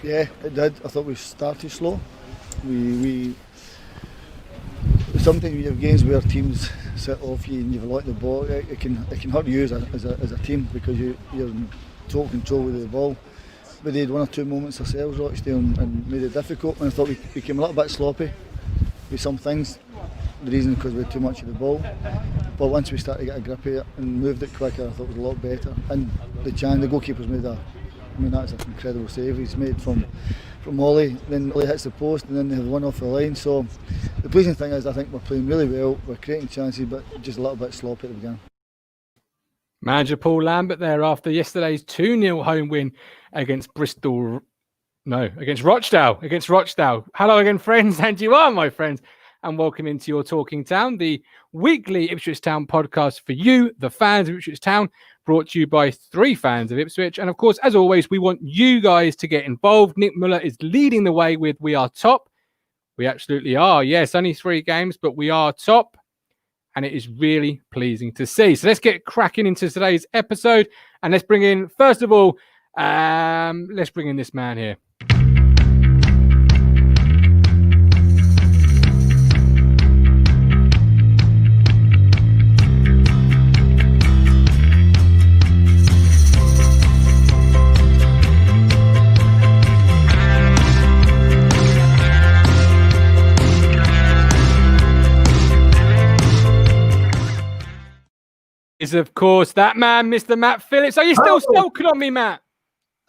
Yeah, it did. I thought we started slow. We sometimes you have games where teams sit off you and you've a lot of the ball. It can hurt you as a team because you're in total control with the ball. But they had one or two moments ourselves, Rochdale, and made it difficult. And I thought we became a little bit sloppy with some things. The reason because we had too much of the ball. But once we started to get a grip of it and moved it quicker, I thought it was a lot better. And the goalkeeper's made that's an incredible save he's made from Ollie. Then Ollie hits the post and then they have one off the line. So the pleasing thing is I think we're playing really well, we're creating chances, but just a little bit sloppy at the beginning. Manager Paul Lambert there after yesterday's 2-0 home win against Rochdale. Hello again, friends, and you are my friends, and welcome into your Talking Town, the weekly Ipswich Town podcast for you, the fans of Ipswich Town, brought to you by 3 fans of Ipswich. And of course, as always, we want you guys to get involved. Nick Muller is leading the way with We Are Top. We absolutely are. Yes, only 3 games, but we are top. And it is really pleasing to see. So let's get cracking into today's episode. And let's bring in, first of all, let's bring in this man here. Is of course that man, Mr. Matt Phillips. Are you still sulking on me, Matt?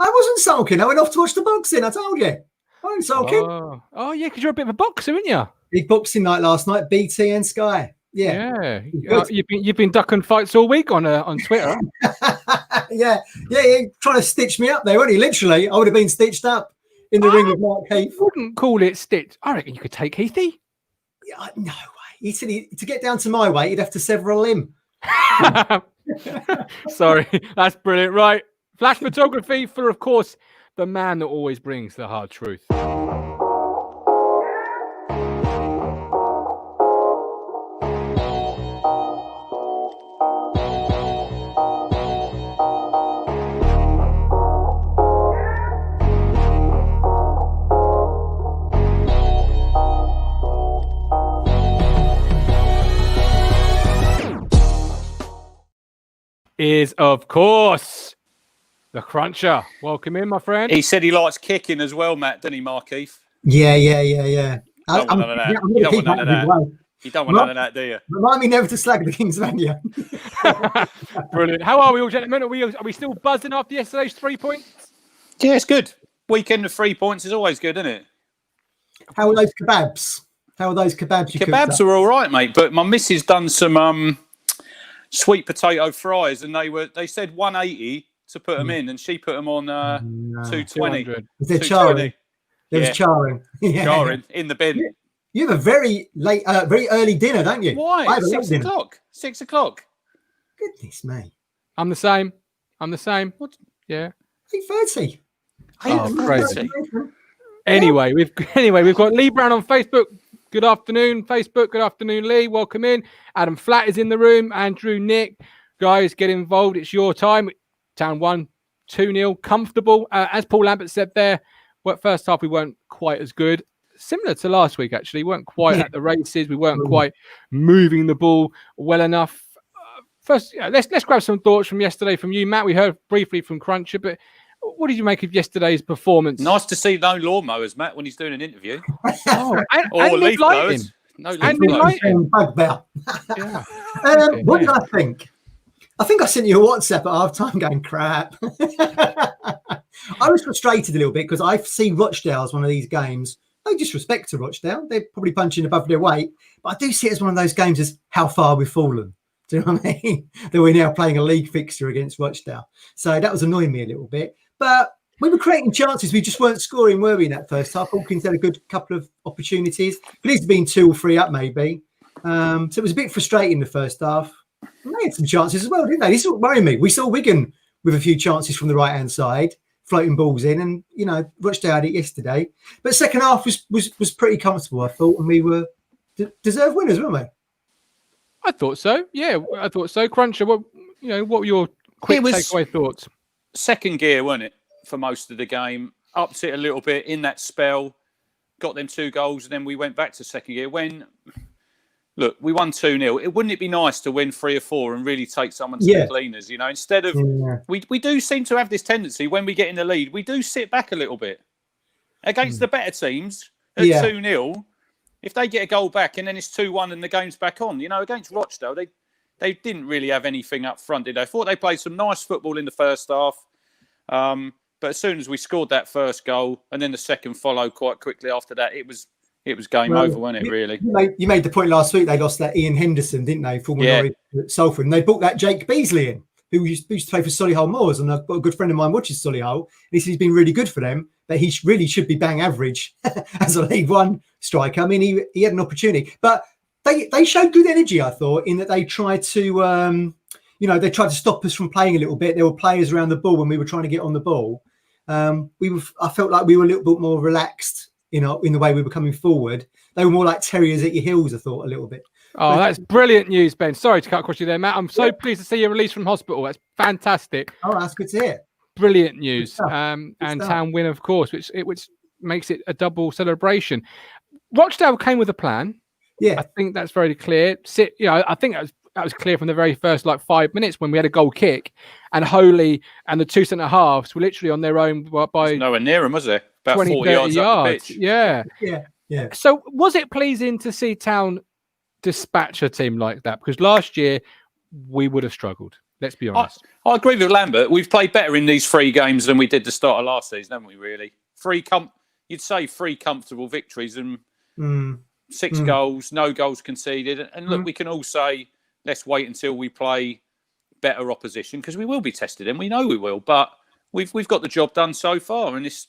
I wasn't sulking. I went off to watch the boxing. I told you. I wasn't sulking. Oh yeah, because you're a bit of a boxer, aren't you? Big boxing night last night. BT and Sky. Yeah. You've been ducking fights all week on Twitter. yeah. Trying to stitch me up there, weren't he? Literally, I would have been stitched up in the ring with Mark Heath. I wouldn't call it stitched. I reckon you could take Heathy. Yeah, no way. He said to get down to my weight, he'd have to sever a limb. Sorry, that's brilliant. Right, flash photography for, of course, the man that always brings the hard truth. Is, of course, the Cruncher. Welcome in, my friend. He said he likes kicking as well, Matt, didn't he, Mark Heath? Yeah. You don't want none of that. You don't want none of that. You don't want none of that, do you? Remind me never to slag the Kings of Anglia. Brilliant. How are we all, gentlemen? Are we still buzzing after yesterday's 3 points? Yeah, it's good. Weekend of 3 points is always good, isn't it? How are those kebabs? Kebabs are all right, mate, but my missus done some sweet potato fries, and they said 180 to put them in, and she put them on 220. Was there charring? There was charring. Yeah. Charring in the bin. You have a very very early dinner, don't you? Why? 6 o'clock. 6 o'clock. Goodness me. I'm the same. What? Yeah. 8:30. Crazy. Anyway, we've got Lee Brown on Facebook. Good afternoon, Facebook. Good afternoon, Lee. Welcome in. Adam Flatt is in the room. Andrew, Nick, guys, get involved. It's your time. Town won 2-0, comfortable. As Paul Lambert said there, first half we weren't quite as good. Similar to last week, actually. We weren't quite at the races. We weren't quite moving the ball well enough. First, let's grab some thoughts from yesterday from you, Matt. We heard briefly from Cruncher, but what did you make of yesterday's performance? Nice to see no lawnmowers, Matt, when he's doing an interview. and leaf blowers. No leaf blowers. What did I think? I think I sent you a WhatsApp at half-time going, crap. I was frustrated a little bit because I've seen Rochdale as one of these games. No disrespect to Rochdale. They're probably punching above their weight. But I do see it as one of those games as how far we've fallen. Do you know what I mean? That we're now playing a league fixture against Rochdale. So that was annoying me a little bit. But we were creating chances. We just weren't scoring, were we, in that first half? Hawkins had a good couple of opportunities. Could have been 2 or 3 up, maybe. So it was a bit frustrating the first half. They had some chances as well, didn't they? This is what worried me. We saw Wigan with a few chances from the right-hand side, floating balls in, and, Rochdale had it yesterday. But second half was pretty comfortable, I thought, and we were deserved winners, weren't we? I thought so. Yeah, I thought so. Cruncher, what were your quick takeaway thoughts? Second gear, wasn't it, for most of the game? upped it a little bit in that spell, got them 2 goals, and then we went back to second gear. Look, we won 2-0. Wouldn't it be nice to win 3 or 4 and really take someone to the cleaners? You know, instead of we do seem to have this tendency when we get in the lead, we do sit back a little bit against the better teams at 2-0. If they get a goal back and then it's 2-1 and the game's back on, you know, against Rochdale, they didn't really have anything up front, did they? I thought they played some nice football in the first half. But as soon as we scored that first goal and then the second followed quite quickly after that, it was game over, wasn't it, really? You made the point last week they lost that Ian Henderson, didn't they, former Norwich at Salford, and they brought that Jake Beasley in, who used to play for Solihull Moors, and I've got a good friend of mine watches Solihull, and he said he's been really good for them, but he really should be bang average as a League One striker. I mean, he had an opportunity, but they showed good energy, I thought, in that they tried to, they tried to stop us from playing a little bit. There were players around the ball when we were trying to get on the ball. I felt like we were a little bit more relaxed, in the way we were coming forward. They were more like terriers at your heels, I thought, a little bit. Oh, that's brilliant news, Ben. Sorry to cut across you there, Matt. I'm so pleased to see you released from hospital. That's fantastic. Oh, that's good to hear. Brilliant news. And Town win, of course, which makes it a double celebration. Rochdale came with a plan. Yeah, I think that's very clear. I think that was clear from the very first 5 minutes when we had a goal kick, and Holy and the 2 centre halves were literally on their own by nowhere near them, was there? About 20, 40 yards up the pitch. Yeah. So was it pleasing to see Town dispatch a team like that? Because last year we would have struggled. Let's be honest. I agree with Lambert. We've played better in these 3 games than we did the start of last season, haven't we? Really, you'd say 3 comfortable victories and 6 goals, no goals conceded. And look, we can all say, let's wait until we play better opposition, because we will be tested, and we know we will. But we've got the job done so far, and it's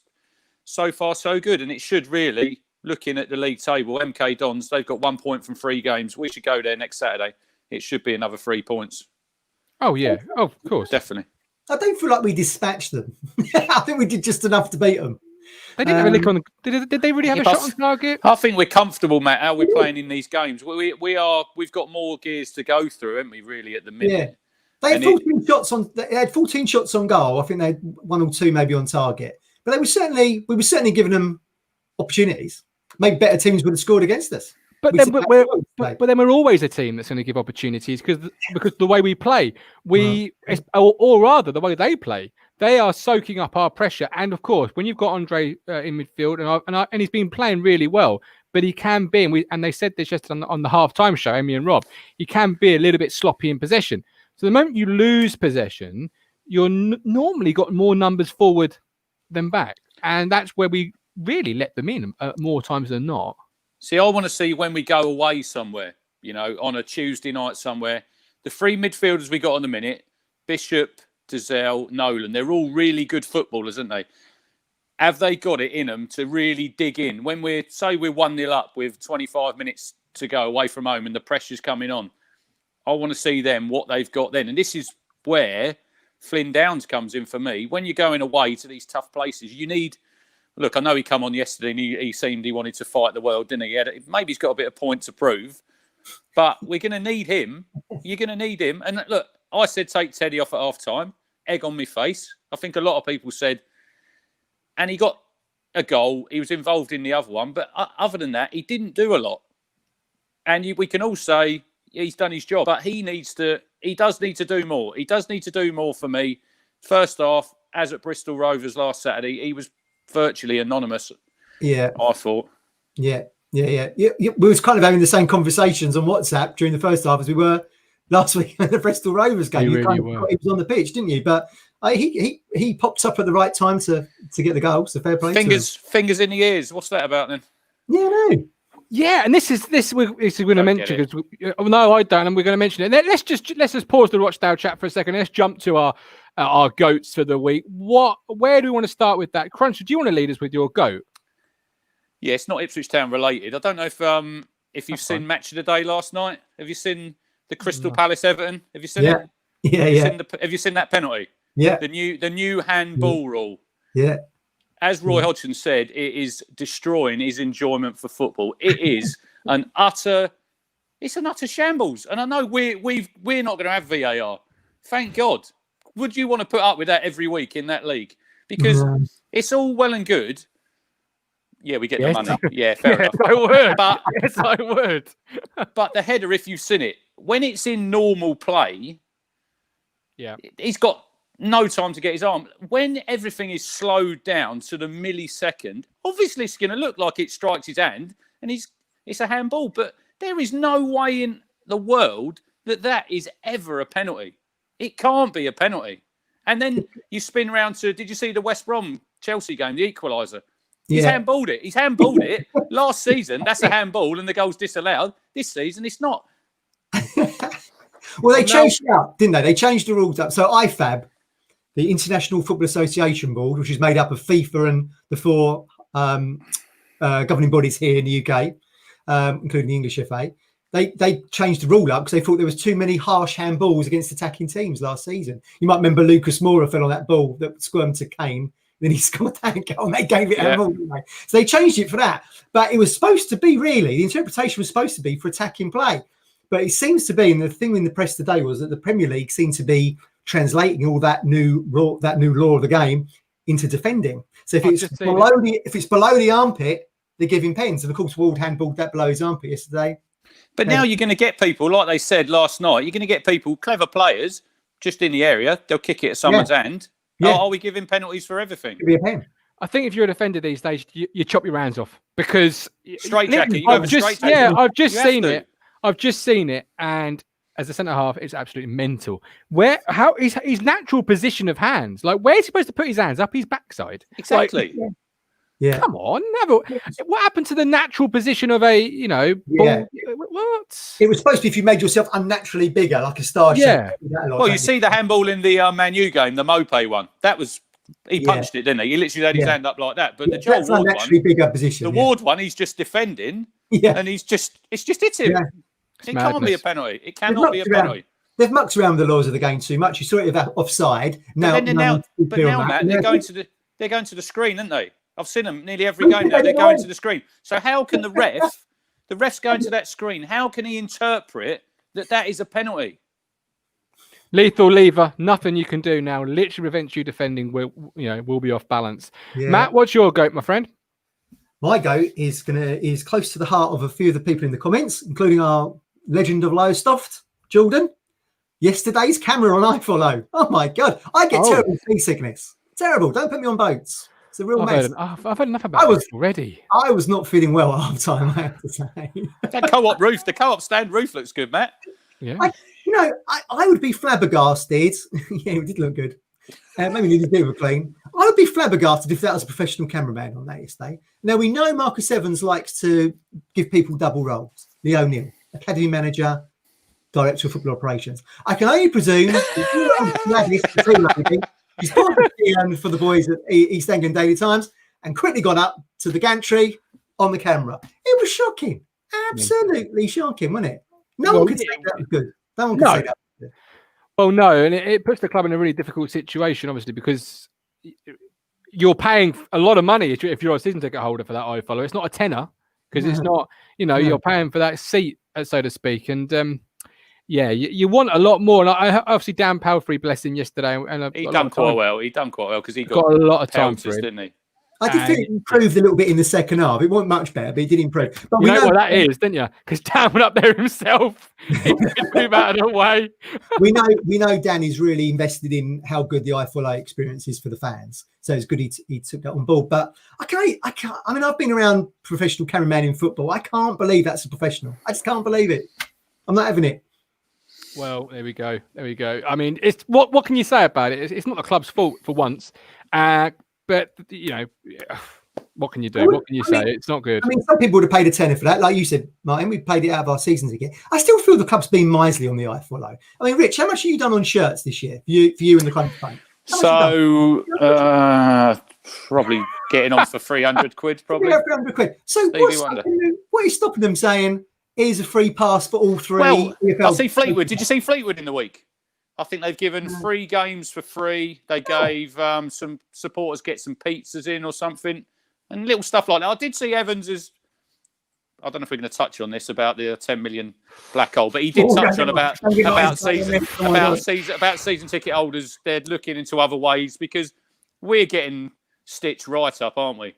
so far so good. And it should really, looking at the league table, MK Dons, they've got 1 point from 3 games. We should go there next Saturday. It should be another 3 points. Oh yeah, of course, definitely. I don't feel like we dispatched them. I think we did just enough to beat them. They didn't have a lick on. Did they really have a shot on target? I think we're comfortable, Matt, how we're playing in these games. We've got more gears to go through, haven't we? Really, at the minute. Yeah. They had 14 shots on. They had 14 shots on goal. I think they had 1 or 2 maybe on target. But we were certainly giving them opportunities. Maybe better teams would have scored against us. But then we're always a team that's going to give opportunities because the way we play, or rather the way they play, they are soaking up our pressure. And of course, when you've got Andre in midfield, and he's been playing really well, but he can be, and they said this yesterday on the half-time show, Amy and Rob, he can be a little bit sloppy in possession. So the moment you lose possession, you're normally got more numbers forward than back, and that's where we really let them in more times than not. See, I want to see when we go away somewhere, on a Tuesday night somewhere, the 3 midfielders we got on the minute, Bishop, Dazelle, Nolan, they're all really good footballers, aren't they? Have they got it in them to really dig in? When we're 1-0 up with 25 minutes to go away from home and the pressure's coming on, I want to see them, what they've got then. And this is where Flynn Downs comes in for me. When you're going away to these tough places, you need... Look, I know he come on yesterday and he seemed he wanted to fight the world, didn't he? Maybe he's got a bit of point to prove, but we're going to need him. You're going to need him. And look, I said take Teddy off at half-time, egg on my face. I think a lot of people said, and he got a goal. He was involved in the other one, but other than that, he didn't do a lot. And we can all say he's done his job, but he does need to do more. He does need to do more for me. First half, as at Bristol Rovers last Saturday, he was virtually anonymous. Yeah, I thought. Yeah. We was kind of having the same conversations on WhatsApp during the first half as we were last week at the Bristol Rovers game. He he was on the pitch, didn't you? But he popped up at the right time to get the goal. So fair play. Fingers in the ears. What's that about then? Yeah, no. Yeah, and this is we're going to mention because no, I don't, and we're going to mention it. Let's just pause the Rochdale chat for a second. Let's jump to our goats for the week. Where do we want to start with that? Cruncher, do you want to lead us with your goat? Yeah, it's not Ipswich Town related. I don't know if you've seen Match of the Day last night. Have you seen the Crystal Palace Everton? Have you seen it? Yeah. Have you seen that penalty? Yeah. The new handball rule. Yeah. As Roy Hodgson said, it is destroying his enjoyment for football. It is an utter shambles. And I know we're not going to have VAR. Thank God. Would you want to put up with that every week in that league? Because it's all well and good. Yeah, we get the money. Yeah, fair enough. I would. But, yes, I would. but the header, if you've seen it, when it's in normal play, he's got no time to get his arm. When everything is slowed down to the millisecond, obviously it's going to look like it strikes his hand and it's a handball. But there is no way in the world that is ever a penalty. It can't be a penalty. And then you spin round to, did you see the West Brom Chelsea game, the equaliser? He's handballed it. He's handballed it. Last season, that's a handball and the goal's disallowed. This season, it's not. Well, they changed it up, didn't they? They changed the rules up. So IFAB, the International Football Association Board, which is made up of FIFA and the 4 governing bodies here in the UK, including the English FA, they changed the rule up because they thought there was too many harsh handballs against attacking teams last season. You might remember Lucas Moura fell on that ball that squirmed to Kane. Then he scored that goal and they gave it a ball. So they changed it for that. But it was supposed to be the interpretation was supposed to be for attacking play. But it seems to be, and the thing in the press today was that the Premier League seemed to be translating all that new law of the game into defending. So if it's below the armpit, they're giving pens. And of course, Ward handballed that below his armpit yesterday. But now you're going to get people, like they said last night, you're going to get people, clever players, just in the area. They'll kick it at someone's hand. Yeah. Are we giving penalties for everything? Be a pen. I think if you're a defender these days, you chop your hands off because straight jacket. I've just seen it, and as a centre half, it's absolutely mental. How is his natural position of hands? Like, where's he supposed to put his hands? Up his backside? Exactly. Like, yeah. Come on, what happened to the natural position of a ball? What? It was supposed to be if you made yourself unnaturally bigger, like a star shape. Yeah. Well, you see the handball in the Man U game, the Mopé one. That was he punched it, didn't he? He literally had his hand up like that. But the Joel Ward one, bigger position. The Ward one, he's just defending, and it's just hit him. Yeah. It can't be a penalty. It cannot be a penalty. They've mucked around with the laws of the game too much. You saw it about offside. Now, Matt, they're going to the screen, aren't they? I've seen them nearly every game now. They're going to the screen. So how can the ref's going to that screen? How can he interpret that is a penalty? Lethal lever. Nothing you can do now. Literally prevents you defending. Will be off balance. Yeah. Matt, what's your goat, my friend? My goat is close to the heart of a few of the people in the comments, including our legend of Lowestoft, Jordan. Yesterday's camera on iFollow. Oh my God, I get terrible seasickness. Terrible. Don't put me on boats. It's a real mess. I've had enough about it already. I was not feeling well at half time, I have to say. That co-op roof, the co-op stand roof looks good, Matt. Yeah. I would be flabbergasted. Yeah, it did look good. Maybe needed a bit of a clean. I would be flabbergasted if that was a professional cameraman on that yesterday. Now, we know Marcus Evans likes to give people double roles. Lee O'Neill, academy manager, director of football operations. I can only presume he's bought for the boys at East Anglian Daily Times and quickly gone up to the gantry on the camera. It was shocking. Absolutely shocking, wasn't it? No one could say that was good. No one could say that was good. Well, no, and it puts the club in a really difficult situation, obviously, because you're paying a lot of money if you're a season ticket holder for that iFollow. It's not a tenner because it's not, you're paying for that seat, so to speak. And you want a lot more. And I obviously Dan Palfrey, bless him, yesterday. And he done quite well. He done quite well because he got a lot of time for it, didn't he? I did think it improved a little bit in the second half. It wasn't much better, but it did improve. But you know what that is, didn't you? Because Dan went up there himself. He didn't move out of the way. we know Dan is really invested in how good the iFollow experience is for the fans. So it's good he took that on board. But I can't. I mean, I've been around professional cameraman in football. I can't believe that's a professional. I just can't believe it. I'm not having it. Well, there we go. I mean, it's what can you say about it? It's not the club's fault for once. But, what can you do? What can you say? It's not good. I mean, some people would have paid a tenner for that. Like you said, Martin, we paid it out of our season ticket. I still feel the club's been miserly on the iFollow. I mean, Rich, how much have you done on shirts this year for you and the club fund? So, probably getting on for 300 quid, probably. Yeah, 300 quid. So what is stopping them saying, here's a free pass for all three? Well, I see Fleetwood. Did you see Fleetwood in the week? I think they've given 3 games for free. They gave some supporters get some pizzas in or something and little stuff like that. I did see Evans's. I don't know if we're going to touch on this about the 10 million black hole, but he did touch on about season ticket holders. They're looking into other ways because we're getting stitched right up, aren't we?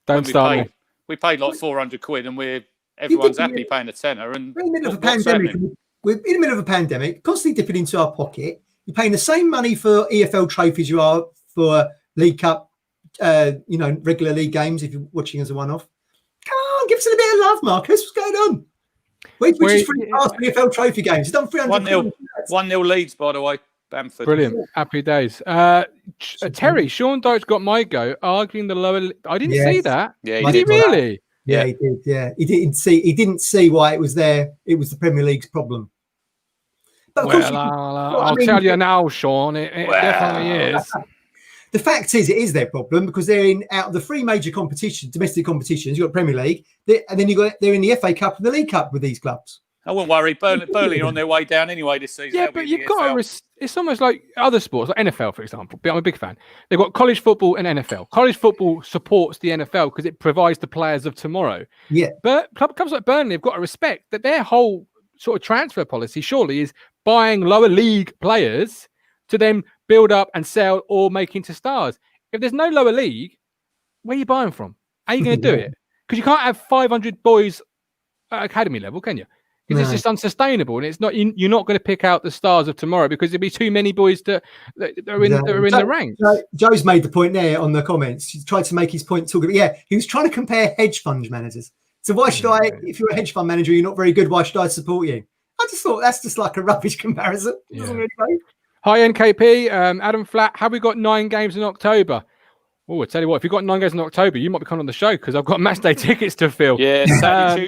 Don't start me. We paid like 400 quid, and everyone's happy paying a tenner. And we're in the middle of a pandemic. We're in the middle of a pandemic, constantly dipping into our pocket. You're paying the same money for EFL trophies you are for League Cup, regular league games if you're watching as a one-off. Come on, give us a bit of love, Marcus. What's going on? Which is pretty fast EFL trophy games. He's done 300. 1-0 leads, by the way. Bamford. Brilliant. Happy days. Terry, Sean Dyche got my go, arguing the lower. I didn't see that. Yeah, did he really? Yeah, he did. Yeah, he didn't see why it was there. It was the Premier League's problem. But of course, I'll tell you now, Sean. It definitely is. The fact is, it is their problem because they're out of the three major domestic competitions. You've got Premier League, and then they're in the FA Cup and the League Cup with these clubs. I wouldn't worry. Burnley are on their way down anyway this season. Yeah, but you've got to. It's almost like other sports, like NFL, for example. I'm a big fan. They've got college football and NFL. College football supports the NFL because it provides the players of tomorrow. Yeah. But clubs like Burnley have got to respect that their whole sort of transfer policy surely is buying lower league players to then build up and sell or make into stars. If there's no lower league, where are you buying from? How are you going to do it? Because you can't have 500 boys at academy level, can you? Because it's just unsustainable, and it's not. You're not going to pick out the stars of tomorrow because there'll be too many boys that are in the ranks. Joe's made the point there on the comments. He tried to make his point. He was trying to compare hedge fund managers. So why should I? If you're a hedge fund manager, you're not very good. Why should I support you? I just thought that's just like a rubbish comparison. Yeah. Hi NKP, Adam Flat. Have we got 9 games in October? Oh, I tell you what, if you've got 9 games in October, you might be coming on the show because I've got match day tickets to fill. Yeah,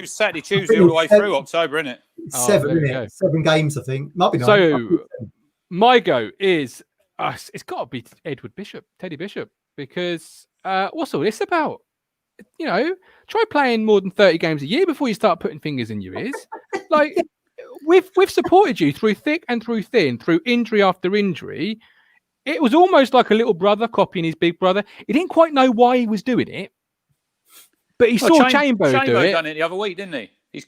Saturday, Tuesday, all the way through October, isn't it? 7 games, I think. Might be 9. So, my go is, it's got to be Teddy Bishop, because what's all this about? Try playing more than 30 games a year before you start putting fingers in your ears. Like, we've supported you through thick and through thin, through injury after injury. It was almost like a little brother copying his big brother. He didn't quite know why he was doing it, but he saw Chamber do it. Done it the other week, didn't he?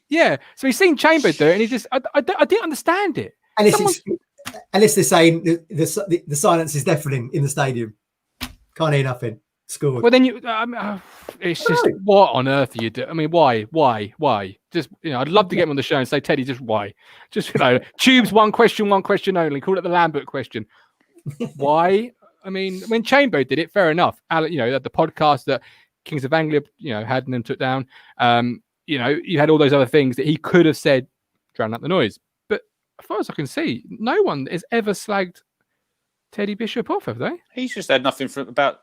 So he's seen Chamber do it, and he just, I didn't understand it. Unless they're saying the silence is deafening in the stadium. Can't hear nothing. Scored. Well, then it's just, what on earth are you doing? I mean, why? Just, I'd love to get him on the show and say, Teddy, just why? Just, Tubes, one question only. Call it the Lambert question. Why? I mean, when Chamber did it, fair enough. The podcast that Kings of Anglia, had and then took down. You had all those other things that he could have said, drown out the noise. But as far as I can see, no one has ever slagged Teddy Bishop off, have they? He's just had nothing about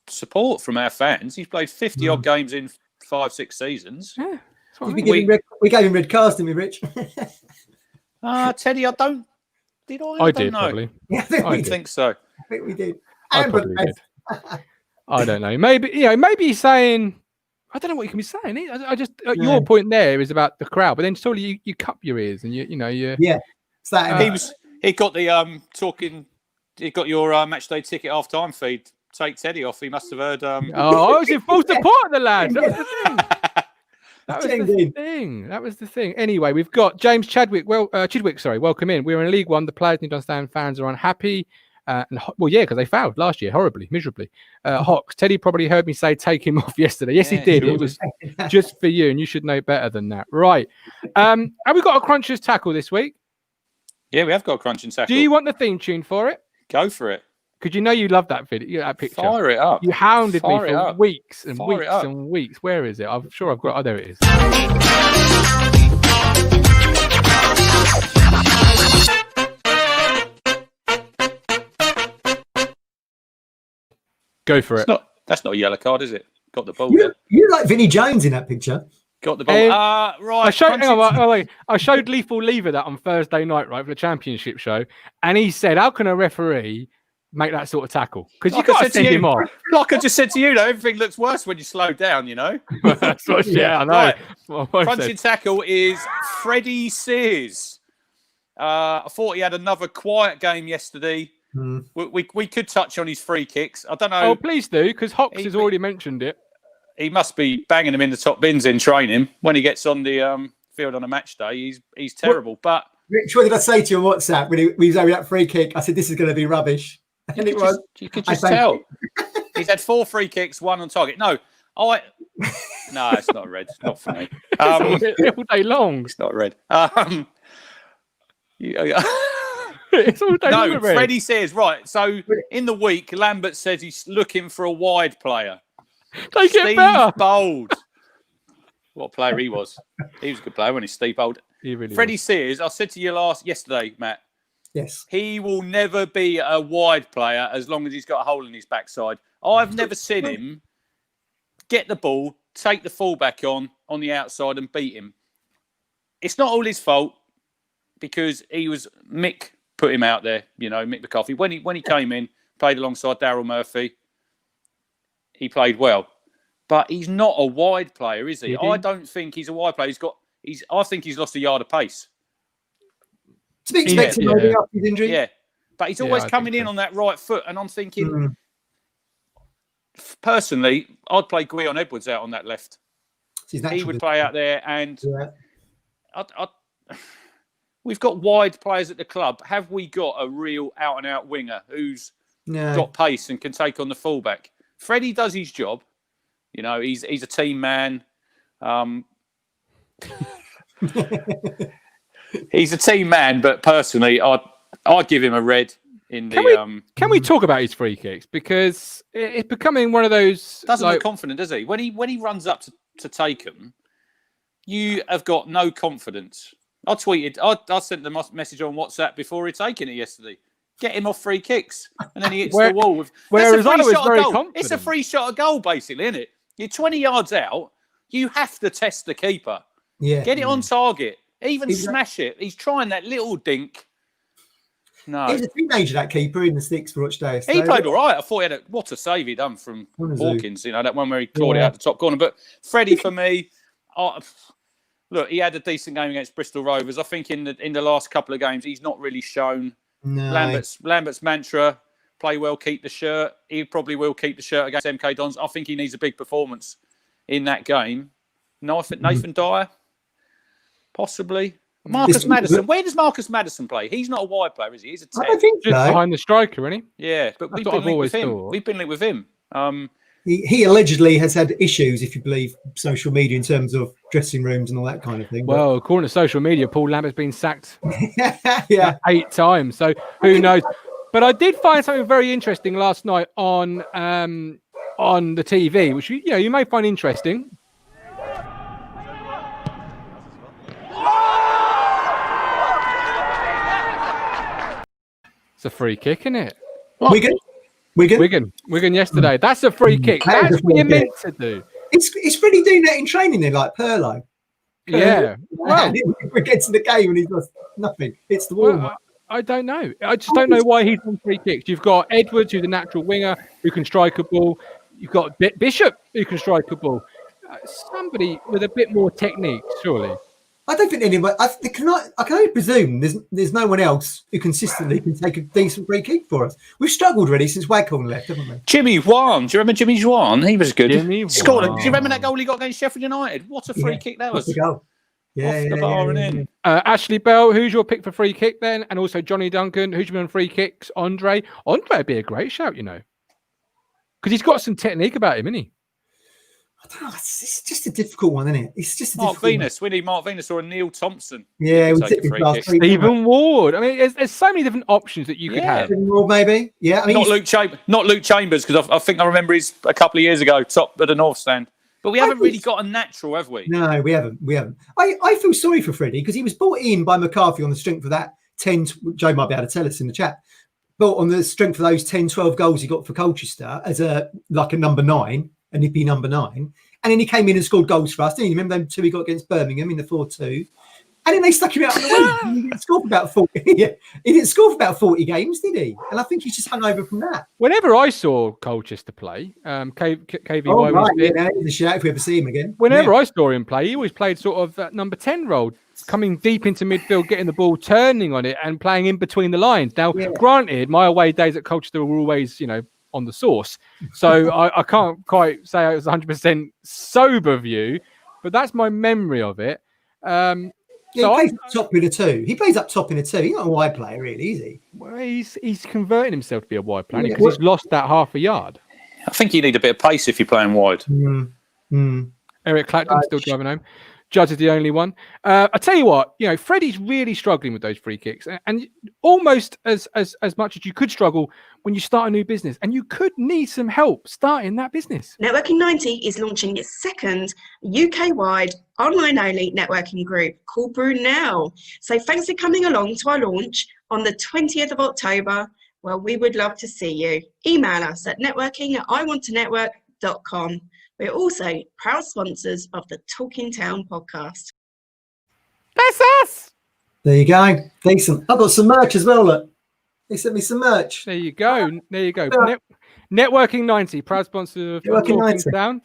support from our fans. He's played 50 odd games in 5-6 seasons. Yeah, we gave him red cards, didn't we, Rich? Teddy, I don't. Did I? I did, probably. Yeah, I think so. I think we did. I probably did. I don't know. Maybe he's saying, I don't know what you can be saying. I just your point there is about the crowd, but then surely you cup your ears and you. Yeah. It's that, he got the talking. He got your match day ticket half time feed. Take Teddy off. He must have heard. I was in full support of the lad. That was the thing. That was the thing. Anyway, we've got James Chidwick. Chidwick, welcome in. We're in League One. The players need to understand fans are unhappy. Because they fouled last year horribly, miserably. Hawks, Teddy probably heard me say take him off yesterday. Yes, he did. Sure. It was just for you, and you should know better than that. Right. Have we got a Cruncher's tackle this week? Yeah, we have got a Cruncher's tackle. Do you want the theme tune for it? Go for it. Because you love that video, that picture. Fire it up. You hounded me for weeks and weeks and weeks. Where is it? I'm sure I've got. Oh, there it is. Go for it. That's not a yellow card, is it? Got the ball. You like Vinnie Jones in that picture. Got the ball. Right. I showed Lethal Lever that on Thursday night, right, for the championship show, and he said, "How can a referee make that sort of tackle? Because you got to send him off." Like I just said to you, everything looks worse when you slow down. I know. Right. Crunching tackle is Freddie Sears. I thought he had another quiet game yesterday. We could touch on his free kicks. I don't know. Oh, please do, because Hawks has already mentioned it. He must be banging them in the top bins in training. When he gets on the field on a match day, he's terrible. But Rich, what did I say to you on WhatsApp when he was over that free kick? I said, "This is going to be rubbish," and it was. You could just tell. He's had 4 free kicks, 1 on target. No, it's not a red. It's not for me. All day long. It's not red. It's all day long. No, red. Freddie says, right, so in the week, Lambert says he's looking for a wide player. They get better. Bold. What a player he was. He was a good player when he's Steve Bold. He really Freddie was. Sears, I said to you yesterday, Matt. Yes. He will never be a wide player as long as he's got a hole in his backside. I've never seen him get the ball, take the fullback on the outside and beat him. It's not all his fault because Mick put him out there, Mick McCarthy. When he came in, played alongside Daryl Murphy, he played well. But he's not a wide player, is he? I don't think he's a wide player. I think he's lost a yard of pace. To be expected maybe after his injury. Yeah. But he's always coming in on that right foot. And I'm thinking, personally, I'd play Gwion Edwards out on that left. He would play out there. And we've got wide players at the club. Have we got a real out-and-out winger who's got pace and can take on the fullback? Freddie does his job. He's a team man. He's a team man, but personally, I'd give him a red in the. Can we talk about his free kicks because it's becoming one of those? Doesn't look confident, does he? When he runs up to take them, you have got no confidence. I tweeted. I sent the message on WhatsApp before he'd taken it yesterday. Get him off free kicks, and then he hits the wall. Whereas I was very confident. It's a free shot of goal, basically, isn't it? You're 20 yards out. You have to test the keeper. Yeah. Get it on target. Even smash it. He's trying that little dink. No. He's a teenager, that keeper, in the sticks for Rochdale. He played all right. I thought he had what a save he done from Hawkins. That one where he clawed it out the top corner. But Freddie, for me, look, he had a decent game against Bristol Rovers. I think in the last couple of games, he's not really shown. No. Lambert's mantra, play well, keep the shirt. He probably will keep the shirt against MK Dons. I think he needs a big performance in that game. Nathan Dyer, possibly. Marcus Maddison. Where does Marcus Maddison play? He's not a wide player, is he? He's a 10. I don't think so. Just behind the striker, isn't he? Yeah, but we've been linked with him. We've been linked with him. He allegedly has had issues, if you believe social media, in terms of dressing rooms and all that kind of thing. Well, according to social media, Paul Lambert's been sacked 8 times. So who knows? But I did find something very interesting last night on the TV, which you may find interesting. It's a free kick, isn't it? Wigan yesterday. That's a free kick. That's what you're meant to do. It's really doing that in training then, like Perlo. Yeah. Well, we get to the game and he's got nothing. It's the wall. Well, I don't know. I just don't know why he's on free kicks. You've got Edwards, who's a natural winger, who can strike a ball. You've got Bishop, who can strike a ball. Somebody with a bit more technique, surely. I don't think anyone. I can only presume there's no one else who consistently can take a decent free kick for us. We've struggled really since Waghorn left, haven't we? Jimmy Juan. Do you remember Jimmy Juan? He was good. Jimmy Scored. Juan. Do you remember that goal he got against Sheffield United? What a free kick that was. Off the goal. Off the bar and in. Ashley Bell, who's your pick for free kick then? And also Johnny Duncan, who's been on free kicks? Andre would be a great shout, because he's got some technique about him, isn't he? I don't know. It's just a difficult one, isn't it? It's just a Mark Venus. We need Mark Venus or a Neil Thompson. Yeah, we took this last week. Stephen Ward. I mean, there's so many different options that you could have. Stephen Ward, maybe. Yeah, I mean, not Luke Chambers, because I think I remember he's a couple of years ago top at the North Stand. But we haven't really got a natural, have we? No, we haven't. I feel sorry for Freddie because he was brought in by McCarthy on the strength of that 10. Joe might be able to tell us in the chat. But on the strength of those 10, 12 goals he got for Colchester as a number 9, a nippy number 9. And then he came in and scored goals for us. Didn't you remember them 2 he got against Birmingham in the 4-2? And then they stuck him out on the wing. He didn't score for about 40. He didn't score for about 40 games, did he? And I think he's just hung over from that. Whenever I saw Colchester play, KVY was there. He's a shout if we ever see him again. Whenever I saw him play, he always played sort of that number 10 role, coming deep into midfield, getting the ball, turning on it, and playing in between the lines. Now, granted, my away days at Colchester were always, on the sauce. So I can't quite say it was 100% sober view, but that's my memory of it. He plays up top in a 2. He plays up top in a 2. He's not a wide player, really, is he? Well, he's converting himself to be a wide player because he's lost that half a yard. I think you need a bit of pace if you're playing wide. Eric Clapton still driving home. Judge is the only one. I tell you what, Freddie's really struggling with those free kicks, and almost as much as you could struggle when you start a new business, and you could need some help starting that business. Networking 90 is launching its second UK-wide online-only networking group called Brew Now. So thanks for coming along to our launch on the 20th of October. Well, we would love to see you. Email us at networking@iwanttonetwork.com. We're also proud sponsors of the Talking Town podcast. That's us. There you go. Decent. I've got some merch as well. Look, they sent me some merch. There you go. Networking 90, proud sponsor of Networking 90. Town.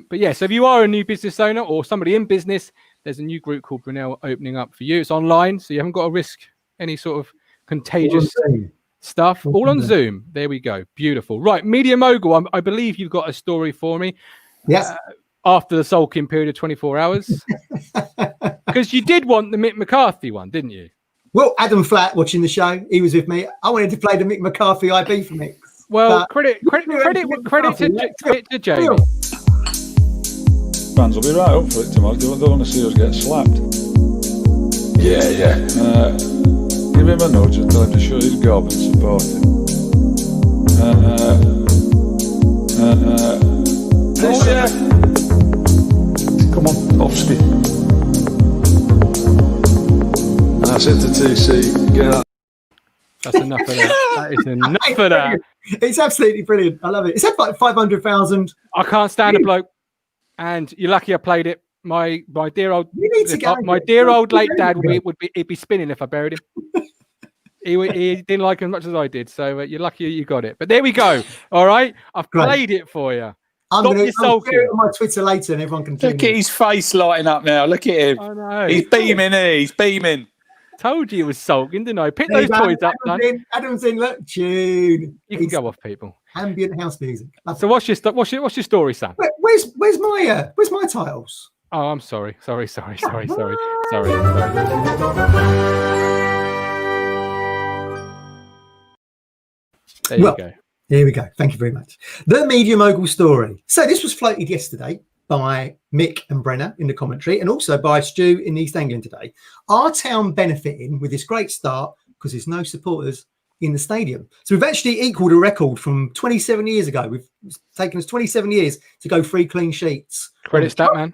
But yeah, so if you are a new business owner or somebody in business, there's a new group called Brunel opening up for you. It's online, so you haven't got to risk any sort of contagious stuff. All on Zoom. There we go. Beautiful. Right, Media Mogul, I believe you've got a story for me. Yes. After the sulking period of 24 hours. Because you did want the Mick McCarthy one, didn't you? Well, Adam Flatt watching the show, he was with me. I wanted to play the Mick McCarthy IB for Mick. Well, credit to Jamie. Fans will be right up for it tomorrow. They don't want to see us get slapped. Yeah. Give him a nudge and tell him to shut his gob and support him. Come on, Ofsky. And I said to TC, get up. That's enough of that. That is enough of that. It's absolutely brilliant. I love it. It's had like 500,000. I can't stand a bloke. And you're lucky I played it. My dear old late dad would be spinning if I buried him. he didn't like it as much as I did, so you're lucky you got it. But there we go. All right, I've played it for you. I'm going to share it on my Twitter later, and everyone can look at his face lighting up now. Look at him. I know. He's beaming. He's beaming. Told you he was sulking, didn't I? Pick those toys up, son. Adam's in. Look, tune. You can go off, people. Ambient house music. So what's your story, Sam? Where's my titles? Oh, I'm sorry. Sorry. There you go. Here we go. Thank you very much. The Media Mogul story. So this was floated yesterday by Mick and Brenner in the commentary, and also by Stu in East Anglia today. Our town benefiting with this great start because there's no supporters in the stadium. So we've actually equalled a record from 27 years ago. It's taken us 27 years to go 3 clean sheets. Credit that, man.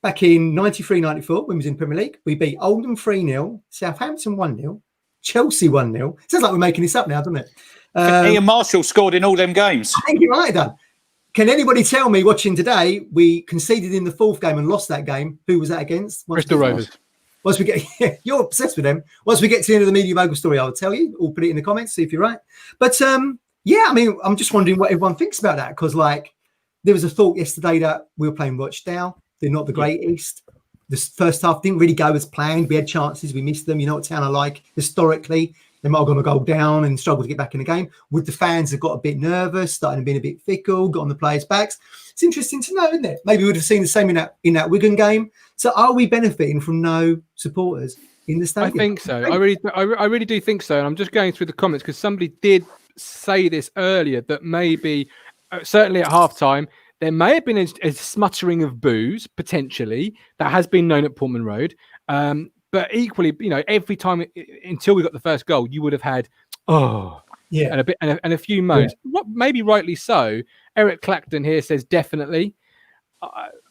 Back in 93-94, when we was in Premier League, we beat Oldham 3-0, Southampton 1-0, Chelsea 1-0. Sounds like we're making this up now, doesn't it? Ian Marshall scored in all them games. I think you might have done. Can anybody tell me, watching today, we conceded in the 4th game and lost that game? Who was that against? Bristol Rovers. Once we get, you're obsessed with them. Once we get to the end of the Media Mogul story, I'll tell you. Or put it in the comments, see if you're right. But yeah, I mean, I'm just wondering what everyone thinks about that, because like there was a thought yesterday that we were playing Rochdale. They're not the greatest. The first half didn't really go as planned. We had chances, we missed them. You know what town are like historically. They might have gone a goal down and struggled to get back in the game. Would the fans have got a bit nervous, starting to be a bit fickle, got on the players' backs? It's interesting to know, isn't it? Maybe we would have seen the same in that Wigan game. So are we benefiting from no supporters in the stadium? I think so. I really do think so. And I'm just going through the comments because somebody did say this earlier that maybe, certainly at halftime, there may have been a smuttering of boos, potentially. That has been known at Portman Road. But equally, you know, every time until we got the first goal, you would have had, and a few moans. Yeah. Maybe rightly so. Eric Clapton here says definitely.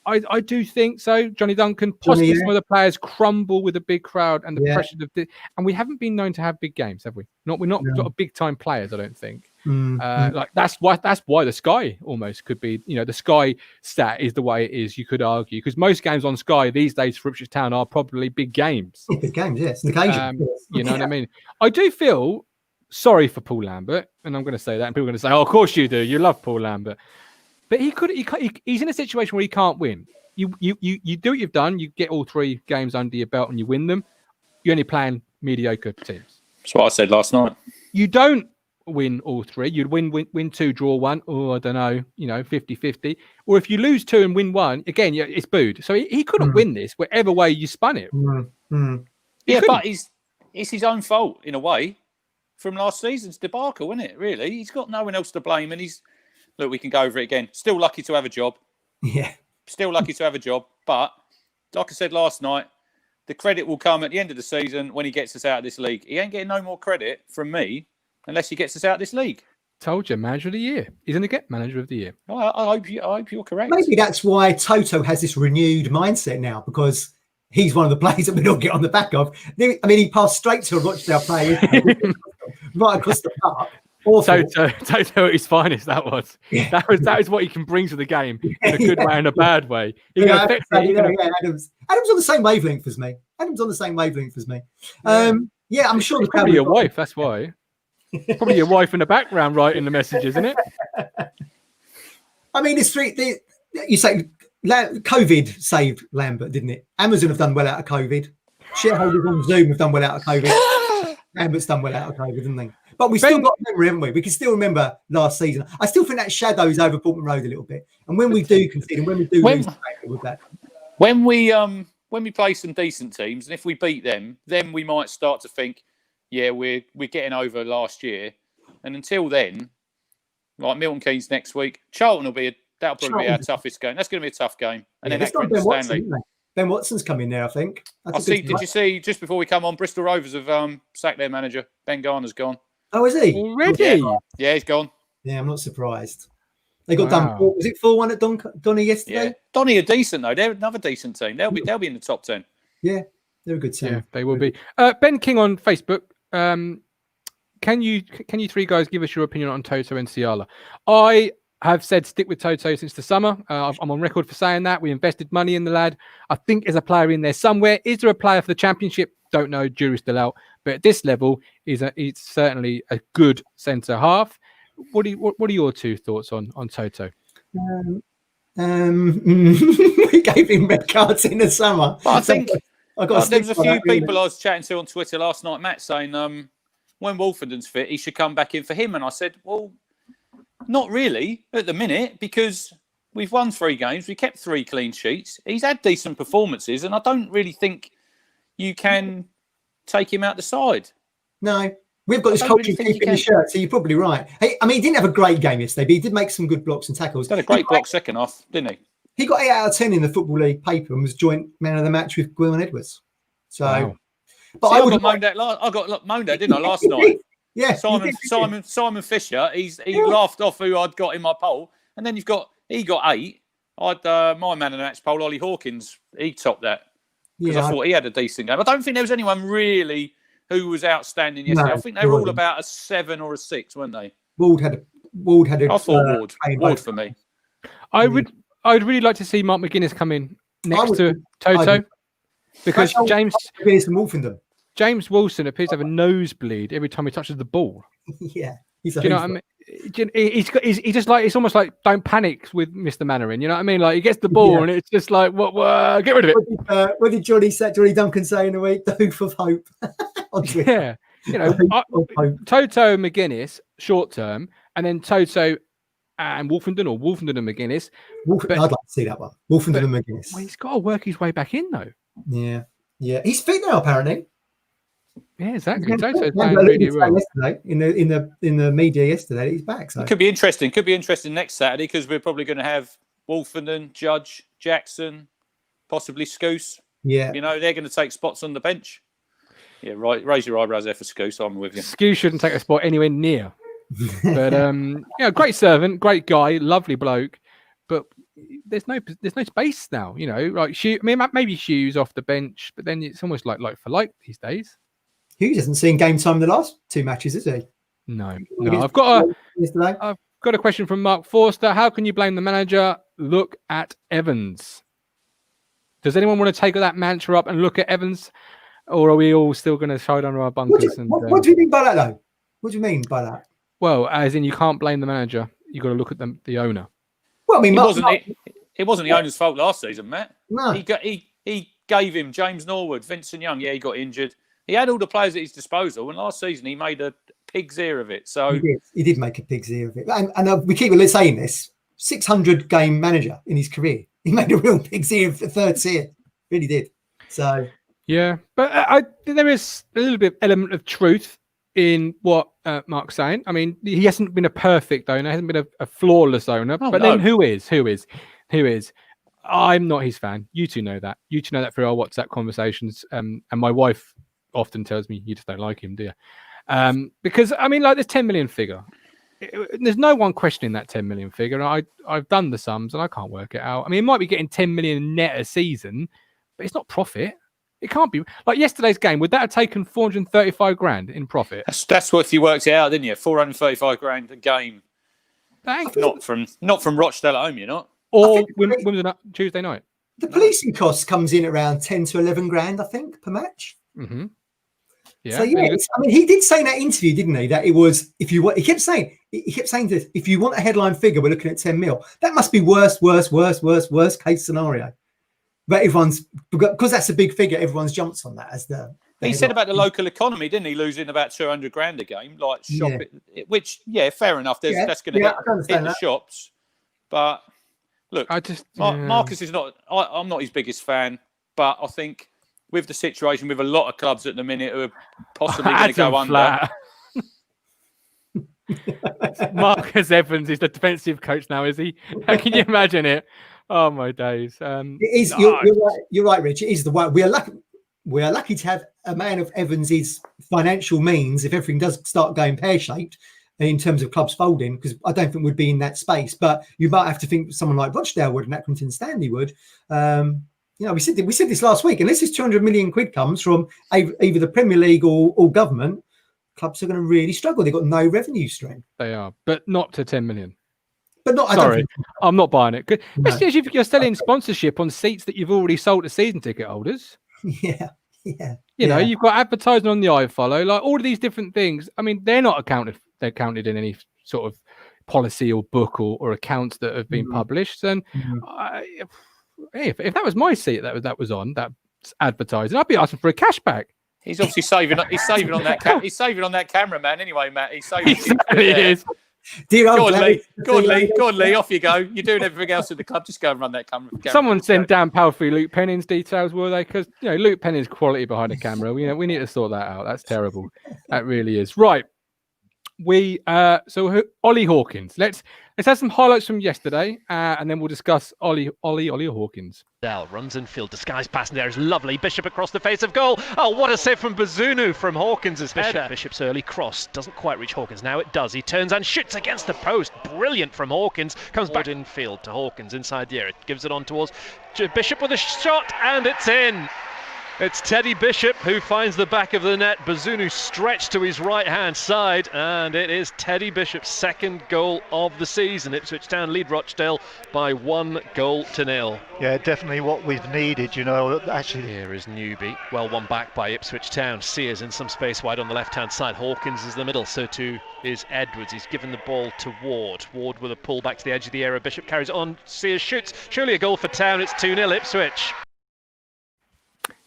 I do think so. Johnny Duncan, possibly some of the players crumble with a big crowd and the pressure of and we haven't been known to have big games, have we? We're not sort of big time players, I don't think. Like that's why the Sky almost could be, you know, the Sky stat is the way it is, you could argue, because most games on Sky these days for Ipswich Town are probably big games. Big games, yes. An occasion. You know what I mean? I do feel sorry for Paul Lambert, and I'm going to say that, and people are going to say, "Oh, of course you do. You love Paul Lambert." But he's in a situation where he can't win. You do what you've done. You get all 3 games under your belt and you win them. You're only playing mediocre teams. That's what I said last night. You don't win all 3. You'd win 2, draw 1, or I don't know, 50-50. Or if you lose 2 and win 1, again, it's booed. So he couldn't win this, whatever way you spun it. Yeah, but it's his own fault in a way from last season's debacle, isn't it? Really, he's got no one else to blame, and he's look, we can go over it again. Still lucky to have a job. Yeah. Still lucky to have a job. But like I said last night, the credit will come at the end of the season when he gets us out of this league. He ain't getting no more credit from me unless he gets us out of this league. Told you, manager of the year. He's going to get manager of the year. I hope you're correct. Maybe that's why Toto has this renewed mindset now, because he's one of the players that we don't get on the back of. I mean, he passed straight to a Rochdale player right across the park. Toto at his finest, that was. Yeah. That is what he can bring to the game in a good way and a bad way. Adam's on the same wavelength as me. Yeah, I'm sure. It's probably your wife, that's why. Probably your wife in the background writing the messages, isn't it? I mean, you say COVID saved Lambert, didn't it? Amazon have done well out of COVID. Shareholders on Zoom have done well out of COVID. Lambert's done well out of COVID, didn't they? But we still got memory, haven't we? We can still remember last season. I still think that shadows over Portman Road a little bit. And when we do concede, and when we do lose with that, when we play some decent teams, and if we beat them, then we might start to think, yeah, we're getting over last year. And until then, like Milton Keynes next week, Charlton that'll probably be our toughest game. That's going to be a tough game. And then Accrington Stanley. Ben Watson's coming there, I think. Did you see just before we come on, Bristol Rovers have sacked their manager. Ben Garner's gone. Oh, is he? Already? Yeah, he's gone. Yeah, I'm not surprised. They got done. Was it 4-1 at Donny yesterday? Yeah. Donny are decent though. They're another decent team. They'll be in the top 10. Yeah, they're a good team. Yeah, they will be. Ben King on Facebook. Can you three guys give us your opinion on Toto and Ciala? I have said stick with Toto since the summer. I'm on record for saying that. We invested money in the lad. I think there's a player in there somewhere. Is there a player for the Championship? Don't know. Jury's still out. But at this level, he's certainly a good centre half. What are your two thoughts on Toto? We gave him red cards in the summer. But I think there was a few people I was chatting to on Twitter last night, Matt, saying when Wolfenden's fit, he should come back in for him. And I said, well, not really at the minute, because we've won 3 games. We kept 3 clean sheets. He's had decent performances, and I don't really think you can take him out the side. No, we've got this culture of keeping the shirt, so you're probably right. Hey, I mean, he didn't have a great game yesterday, but he did make some good blocks and tackles. He had a great block second half, didn't he? He got 8 out of 10 in the Football League paper and was joint man of the match with Gwyn Edwards. So, wow. But I got moaned at, didn't I, last night? Yeah, Simon Fisher. He laughed off who I'd got in my poll, and then he got 8. I'd my man of the match poll, Ollie Hawkins. He topped that because I thought he had a decent game. I don't think there was anyone really who was outstanding yesterday. I think they were all about a 7 or a 6, weren't they? Ward had a. I thought Ward for me. I'd really like to see Mark McGuinness come in next to Toto, because James Wilson appears to have a nosebleed every time he touches the ball. Yeah, do you know what I mean? He's just like, it's almost like don't panic with Mr. Mannering. You know what I mean? Like he gets the ball and it's just like what? Get rid of it. What did Johnny Duncan say in the week? The hoof of hope. Yeah, you know, Toto and McGuinness short term, and then Toto and Wolfenden and McGuinness. I'd like to see that one. Wolfenden and McGuinness. Well, he's got to work his way back in though. Yeah. He's fit now, apparently. Yeah, exactly. Toto's playing really well. Yesterday, in the media yesterday, he's back. So it could be interesting. Could be interesting next Saturday, because we're probably going to have Wolfenden, Judge, Jackson, possibly Scouse. Yeah. You know, they're going to take spots on the bench. Yeah, right. Raise your eyebrows there for Scouse. I'm with you. Scouse shouldn't take a spot anywhere near. But great servant, great guy, lovely bloke. But there's no space now. You know, like maybe Hughes off the bench, but then it's almost like for like these days. Hughes hasn't seen game time in the last 2 matches, has he? No. I've got a question from Mark Forster. How can you blame the manager? Look at Evans. Does anyone want to take that mantra up and look at Evans, or are we all still going to hide under our bunkers? What do you mean by that, though? What do you mean by that? Well, as in you can't blame the manager. You got to look at the owner. Well, I mean, it wasn't the owner's fault last season, Matt. No, he gave him James Norwood, Vincent Young. Yeah, he got injured. He had all the players at his disposal, and last season he made a pig's ear of it. So he did make a pig's ear of it. And we keep saying this: 600 game manager in his career. He made a real pig's ear of the third tier. Really did. So yeah, but there is a little bit of element of truth in what Mark's saying. I mean, he hasn't been a perfect owner, hasn't been a flawless owner. Oh, but no. then who is? I'm not his fan. You two know that. You two know that through our WhatsApp conversations. And my wife often tells me, you just don't like him, do you? Because, I mean, like this 10 million figure. There's no one questioning that 10 million figure. I've done the sums and I can't work it out. I mean, it might be getting 10 million net a season, but it's not profit. It can't be. Like yesterday's game, would that have taken 435 grand in profit? That's what you worked it out, didn't you? 435 grand a game. Thanks. Not from Rochdale at home, you're not. Or Tuesday night. The policing cost comes in around 10 to 11 grand, I think, per match. Mm-hmm. Yeah. So yeah, I mean, he did say in that interview, didn't he, that it was he kept saying that if you want a headline figure, we're looking at 10 mil. That must be worst case scenario. But because that's a big figure, everyone's jumped on that as the he said about the local economy, didn't he? Losing about 200 grand a game, like shop it, which fair enough. That's going to hit the shops. But look, Marcus is not. I'm not his biggest fan, but I think with the situation with a lot of clubs at the minute who are possibly going to go under. Marcus Evans is the defensive coach now, is he? How can you imagine it? Oh my days! It is. You're right, Rich. It is the way we are lucky. We are lucky to have a man of Evans's financial means. If everything does start going pear-shaped in terms of clubs folding, because I don't think we'd be in that space. But you might have to think someone like Rochdale would and Accrington Stanley would. We said this last week. Unless this 200 million quid comes from either the Premier League or government, clubs are going to really struggle. They've got no revenue stream. They are, but not to 10 million. But not. Sorry, I'm not buying it. Especially as you're selling sponsorship on seats that you've already sold to season ticket holders. Yeah. You know, you've got advertising on the iFollow, like all of these different things. I mean, they're not accounted. They're counted in any sort of policy or book or accounts that have been published. And if that was my seat that was on that advertising, I'd be asking for a cashback. He's obviously saving. He's saving on that. He's saving on that cameraman anyway, Matt. He's saving. Exactly, it is. Go on, Lee. Off you go. You're doing everything else at the club. Just go and run that camera. Someone send Dan Palfrey Luke Penning's details, will they? Because Luke Penning's quality behind the camera. We need to sort that out. That's terrible. That really is. Right. Ollie Hawkins. Let's have some highlights from yesterday, and then we'll discuss Ollie Hawkins. Dell runs in field, disguised pass there is lovely. Bishop across the face of goal. Oh, what a save from Bazunu from Hawkins' header. Bishop's early cross doesn't quite reach Hawkins. Now it does. He turns and shoots against the post. Brilliant from Hawkins. Comes back in field to Hawkins inside the area. Gives it on towards Bishop with a shot, and it's in. It's Teddy Bishop who finds the back of the net. Bazunu stretched to his right-hand side, and it is Teddy Bishop's second goal of the season. Ipswich Town lead Rochdale by 1-0. Yeah, definitely what we've needed, actually. Here is Newby, well won back by Ipswich Town. Sears in some space wide on the left-hand side. Hawkins is the middle, so too is Edwards. He's given the ball to Ward. Ward with a pull back to the edge of the area. Bishop carries it on. Sears shoots. Surely a goal for Town. It's 2-0 Ipswich.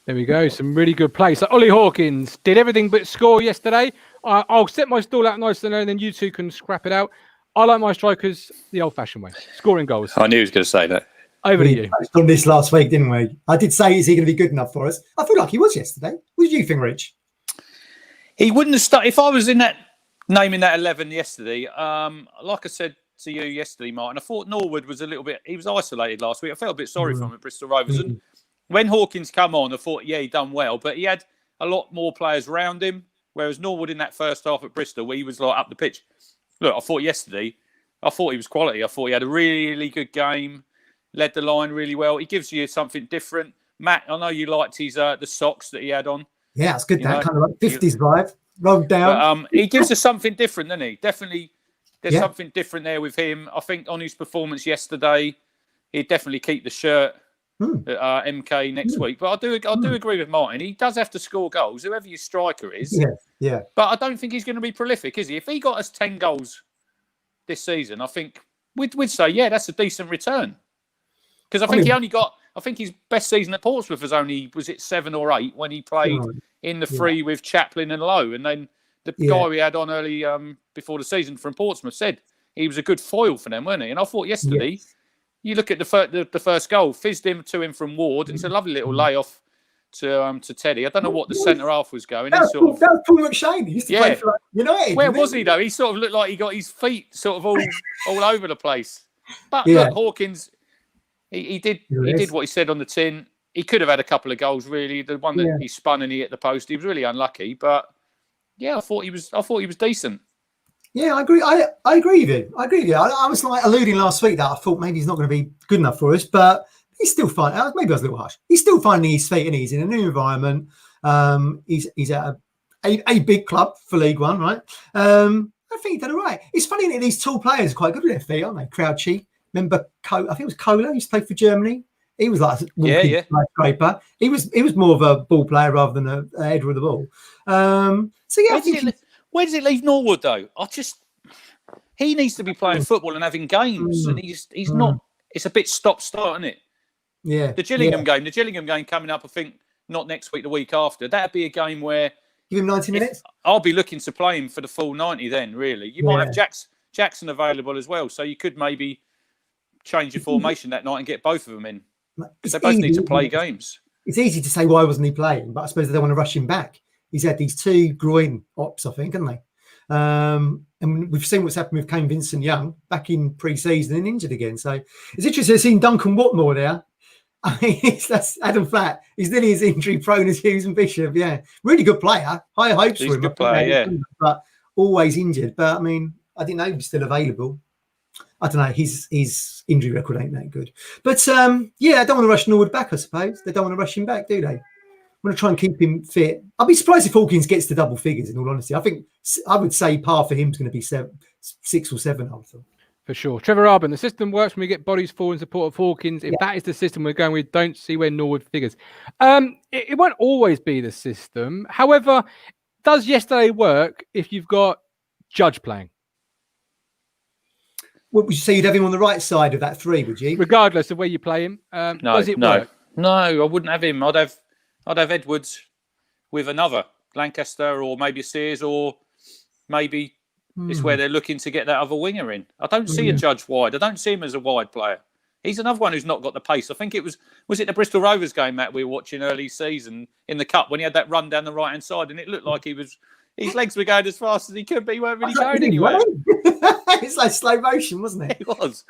There we go. Some really good play. So Ollie Hawkins did everything but score yesterday. I'll set my stall out nice and then you two can scrap it out. I like my strikers the old-fashioned way, scoring goals. I knew he was going to say that. Over to you. We touched on this last week, didn't we? I did say, is he going to be good enough for us? I feel like he was yesterday. What did you think, Rich? He wouldn't have started. If I was in that naming that 11 yesterday, like I said to you yesterday, Martin, I thought Norwood was he was isolated last week. I felt a bit sorry for him at Bristol Rovers. And when Hawkins come on, I thought, he done well, but he had a lot more players around him, whereas Norwood in that first half at Bristol, where he was like up the pitch. Look, I thought yesterday, he was quality. I thought he had a really good game, led the line really well. He gives you something different. Matt, I know you liked his the socks that he had on. Yeah, it's good. Kind of like 50s vibe, rolled down. But, he gives us something different, doesn't he? Definitely, there's something different there with him. I think on his performance yesterday, he'd definitely keep the shirt. At MK next week, but I do agree with Martin. He does have to score goals, whoever your striker is. Yeah. But I don't think he's going to be prolific, is he? If he got us 10 goals this season, I think we'd say, that's a decent return. Because I think his best season at Portsmouth was it 7 or 8 when he played in the free with Chaplin and Lowe, and then the guy we had on early before the season from Portsmouth said he was a good foil for them, wasn't he? And I thought yesterday. Yeah. You look at the first goal, fizzed him to him from Ward. It's a lovely little layoff to Teddy. I don't know what the centre half was going. That was Paul McShane. He used to play for United. Where was he though? He sort of looked like he got his feet sort of all over the place. But look, Hawkins, he did what he said on the tin. He could have had a couple of goals really. The one that he spun and he hit the post, he was really unlucky. But yeah, I thought he was decent. Yeah, I agree. I agree with you. I was like alluding last week that I thought maybe he's not going to be good enough for us, but he's still finding. Maybe I was a little harsh. He's still finding his feet, and he's in a new environment. He's at a big club for League One, right? I think he did all right. It's funny that these tall players are quite good with their feet, aren't they? Crouchy. Remember, I think it was Kohler. He used to play for Germany. He was like a scraper. He was more of a ball player rather than a header of the ball. So yeah, where does it leave Norwood though? He needs to be playing football and having games, and he's not. It's a bit stop-start, isn't it? Yeah. The Gillingham game coming up. I think not next week, the week after. That'd be a game where give him 90 minutes. I'll be looking to play him for the full 90. Then really, you might have Jackson available as well, so you could maybe change your formation that night and get both of them in. Because they both need to play games. It's easy to say why wasn't he playing, but I suppose they don't want to rush him back. He's had these 2 groin ops, I think, haven't they? And we've seen what's happened with Kane Vincent-Young back in pre-season and injured again. So it's interesting to see Duncan Watmore there. I mean, that's Adam Flatt. He's nearly as injury prone as Hughes and Bishop. Yeah, really good player. High hopes for him. Good player, but always injured. But I mean, I didn't know he was still available. I don't know. His injury record ain't that good. But I don't want to rush Norwood back. I suppose they don't want to rush him back, do they? I'm going to try and keep him fit. I'll be surprised if Hawkins gets to double figures, in all honesty. I would say par for him is going to be 6 or 7, I would thought. For sure. Trevor Arbin, the system works when we get bodies forward in support of Hawkins. If that is the system we're going with, don't see where Norwood figures. It won't always be the system. However, does yesterday work if you've got Judge playing? What would you say? You'd have him on the right side of that 3, would you? Regardless of where you play him. Does it work? No, I wouldn't have him. I'd have Edwards with another Lancaster or maybe Sears, or maybe it's where they're looking to get that other winger in. I don't see a Judge wide. I don't see him as a wide player. He's another one who's not got the pace. I think it was it the Bristol Rovers game, Matt, we were watching early season in the Cup when he had that run down the right-hand side, and it looked like his legs were going as fast as he could, but he weren't really going anywhere. It's like slow motion, wasn't it? It was.